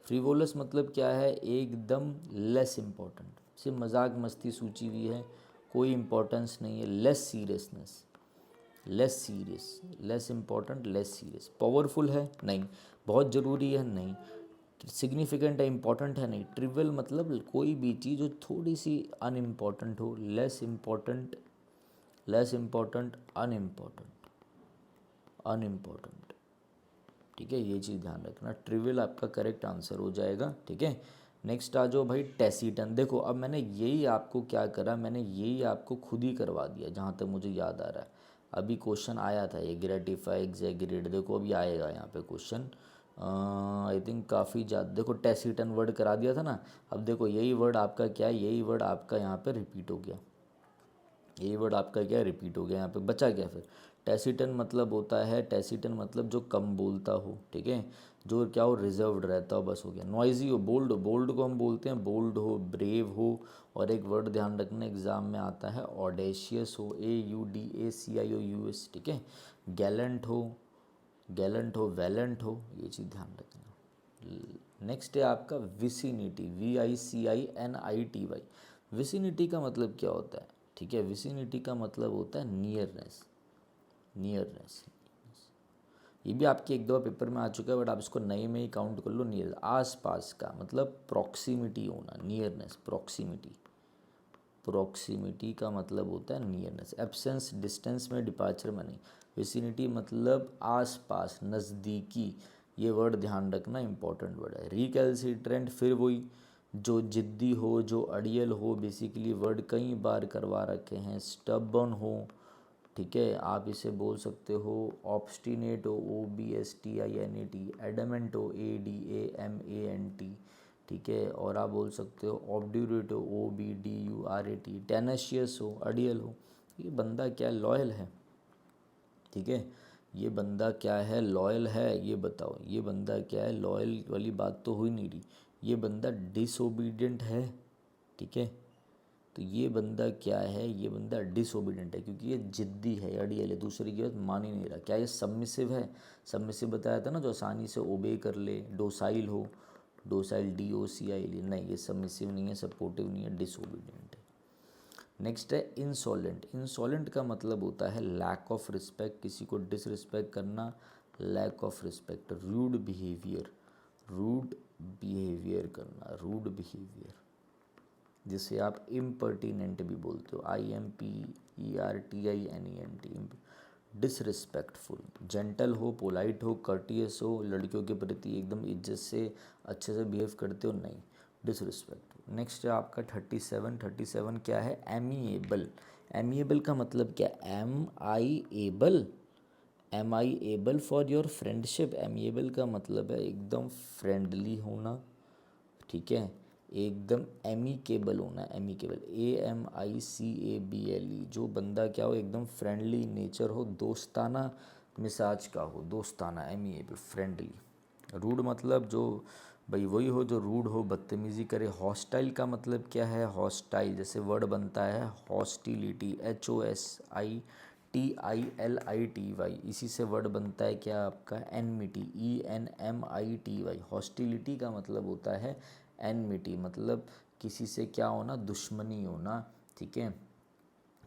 फ्रीवोलस मतलब क्या है, एकदम लेस इम्पॉर्टेंट, सिर्फ मजाक मस्ती सूची हुई है, कोई इम्पोर्टेंस नहीं है। Less important, less serious. Powerful है नहीं, बहुत ज़रूरी है नहीं, सिग्निफिकेंट है, इम्पॉर्टेंट है नहीं। ट्रिवियल मतलब कोई भी चीज़ जो थोड़ी सी अनइम्पॉर्टेंट हो, लेस इम्पॉर्टेंट, अनइम्पॉर्टेंट, ठीक है, ये चीज़ ध्यान रखना। ट्रिवियल आपका करेक्ट आंसर हो जाएगा, ठीक है। नेक्स्ट आ जाओ भाई टेसीटन। देखो अब मैंने यही आपको क्या करा, मैंने यही आपको खुद ही करवा दिया जहाँ तक मुझे याद आ रहा है। अभी क्वेश्चन आया था ये ग्रेटिफाई एग्जैगरेट, देखो अभी आएगा यहाँ पे क्वेश्चन, आई थिंक काफ़ी ज़्यादा। देखो टेसीटन वर्ड करा दिया था ना, अब देखो यही वर्ड आपका क्या है, यही वर्ड आपका यहाँ पे रिपीट हो गया, ये वर्ड आपका क्या रिपीट हो गया, यहाँ पे बचा क्या फिर? टैसिटन मतलब होता है, टैसिटन मतलब जो कम बोलता हो, ठीक है, जो क्या हो, रिजर्व्ड रहता हो, बस हो गया। नॉइजी हो, बोल्ड हो, बोल्ड को हम बोलते हैं बोल्ड हो, ब्रेव हो, और एक वर्ड ध्यान रखना एग्जाम में आता है ऑडेशियस हो, AUDACIOUS, ठीक है। गैलेंट हो, गैलेंट हो, वैलेंट हो, ये चीज़ ध्यान रखना। नेक्स्ट है आपका विसिनिटी, VICINITY। विसिनिटी का मतलब क्या होता है, ठीक है, विसिनिटी का मतलब होता है नियरनेस, नियरनेस। ये भी आपके एक दो पेपर में आ चुका है, बट आप इसको नए में ही काउंट कर लो। नियर, आस पास का मतलब प्रॉक्सिमिटी होना, नियरनेस, प्रॉक्सिमिटी। प्रॉक्सिमिटी का मतलब होता है नियरनेस। एब्सेंस, डिस्टेंस में डिपार्चर में नहीं। विसिनिटी मतलब आस पास, नज़दीकी। ये वर्ड ध्यान रखना, इंपॉर्टेंट वर्ड है। रिकैल्सिट्रेंट, फिर वही जो जिद्दी हो, जो अड़ियल हो, बेसिकली वर्ड कई बार करवा रखे हैं। स्टबर्न हो, ठीक है, आप इसे बोल सकते हो ऑब्स्टिनेट हो, OBSTINET। एडमेंट हो, ADAMANT, ठीक है, और आप बोल सकते हो ऑब्ड्यूरेट हो, OBDURAT। टेनेशियस हो, अडियल हो। ये बंदा क्या लॉयल है, ठीक है, ये बंदा क्या है, लॉयल है, ये बताओ, ये बंदा क्या है, लॉयल वाली बात तो हो ही नहीं रही। ये बंदा डिसोबीडियंट है, ठीक है, तो ये बंदा क्या है, ये बंदा डिसोबीडियंट है, क्योंकि ये जिद्दी है, अड़ियल है, दूसरे की बात मान ही नहीं रहा। क्या ये सबमिसिव है? सबमिसिव बताया था ना, जो आसानी से ओबे कर ले। डोसाइल हो, डोसाइल, DOCIL, नहीं, ये सबमिसिव नहीं है, सपोर्टिव नहीं है, डिसोबीडियंट है। नेक्स्ट है इंसॉलेंट। इंसॉलेंट का मतलब होता है लैक ऑफ रिस्पेक्ट, किसी को डिसरिस्पेक्ट करना, lack of respect. Rude behaviour, rude behaviour करना, रूड बिहेवियर, जिसे आप इम्पर्टिनेंट भी बोलते हो, IMPERTINENT। डिसरिस्पेक्टफुल। जेंटल हो, पोलाइट हो, कर्टियस हो, लड़कियों के प्रति एकदम इज्जत से अच्छे से बिहेव करते हो, नहीं, डिसरिस्पेक्ट। नेक्स्ट है आपका 37। 37 क्या है, एमिएबल। एमिएबल का मतलब क्या, am I able for your friendship. Amiable का मतलब है एकदम फ्रेंडली होना, ठीक है, एकदम एमिकेबल होना, एमिकेबल, AMICABLE। जो बंदा क्या हो, एकदम फ्रेंडली नेचर हो, दोस्ताना मिजाज का हो, दोस्ताना, एमिएबल, फ्रेंडली। रूड मतलब जो भाई वही हो जो रूड हो, बदतमीज़ी करे। हॉस्टाइल का मतलब क्या है, हॉस्टाइल जैसे वर्ड बनता है हॉस्टिलिटी, HOSTILITY, इसी से वर्ड बनता है क्या आपका, एनमिटी, ENMITY। हॉस्टिलिटी का मतलब होता है एनमिटी, मतलब किसी से क्या होना, दुश्मनी होना, ठीक है,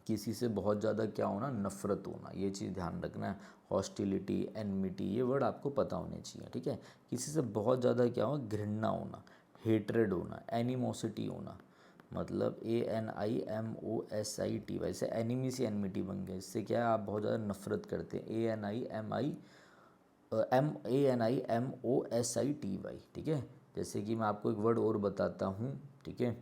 किसी से बहुत ज़्यादा क्या होना, नफ़रत होना। ये चीज़ ध्यान रखना है, हॉस्टिलिटी, एनमिटी, ये वर्ड आपको पता होने चाहिए, ठीक है। किसी से बहुत ज़्यादा क्या हो, घृणा होना, हेट्रेड होना, एनिमोसिटी होना, मतलब ANIMOSITY। वैसे एनिमी से एनमिटी बन गए, इससे क्या है, आप बहुत ज़्यादा नफरत करते हैं। ANIMOSITY, ठीक है। जैसे कि मैं आपको एक वर्ड और बताता हूँ, ठीक है,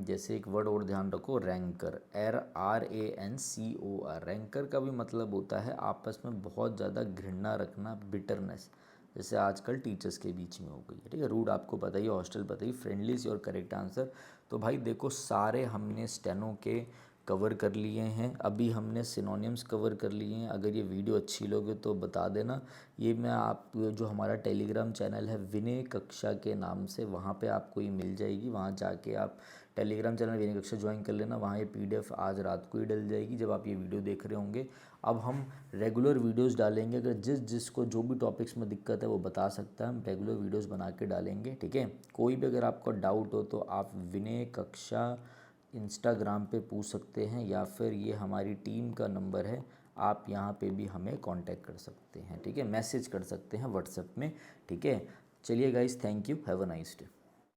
जैसे एक वर्ड और ध्यान रखो, रैंकर, RANCOR। रैंकर का भी मतलब होता है आपस में बहुत ज़्यादा घृणा रखना, बिटरनेस, जैसे आजकल टीचर्स के बीच में हो गई है, ठीक है। रूड आपको पता ही, हॉस्टल पता ही, friendly is your correct answer. तो भाई देखो, सारे हमने स्टेनो के कवर कर लिए हैं, अभी हमने सिनोनिम्स कवर कर लिए हैं। अगर ये वीडियो अच्छी लगे तो बता देना। ये मैं आप जो हमारा टेलीग्राम चैनल है विनय कक्षा के नाम से, वहाँ पे आपको ये मिल जाएगी, वहाँ जाके आप टेलीग्राम चैनल विनय कक्षा ज्वाइन कर लेना। वहाँ ये PDF आज रात को ही डल जाएगी जब आप ये वीडियो देख रहे होंगे। अब हम रेगुलर वीडियोस डालेंगे, अगर जिसको जो भी टॉपिक्स में दिक्कत है वो बता सकता है, हम रेगुलर वीडियोस बना के डालेंगे, ठीक है। कोई भी अगर आपको डाउट हो तो आप विनय कक्षा इंस्टाग्राम पे पूछ सकते हैं, या फिर ये हमारी टीम का नंबर है, आप यहाँ पे भी हमें कांटेक्ट कर सकते हैं, ठीक है, मैसेज कर सकते हैं व्हाट्सएप में, ठीक है। चलिए guys, thank you, have a nice day.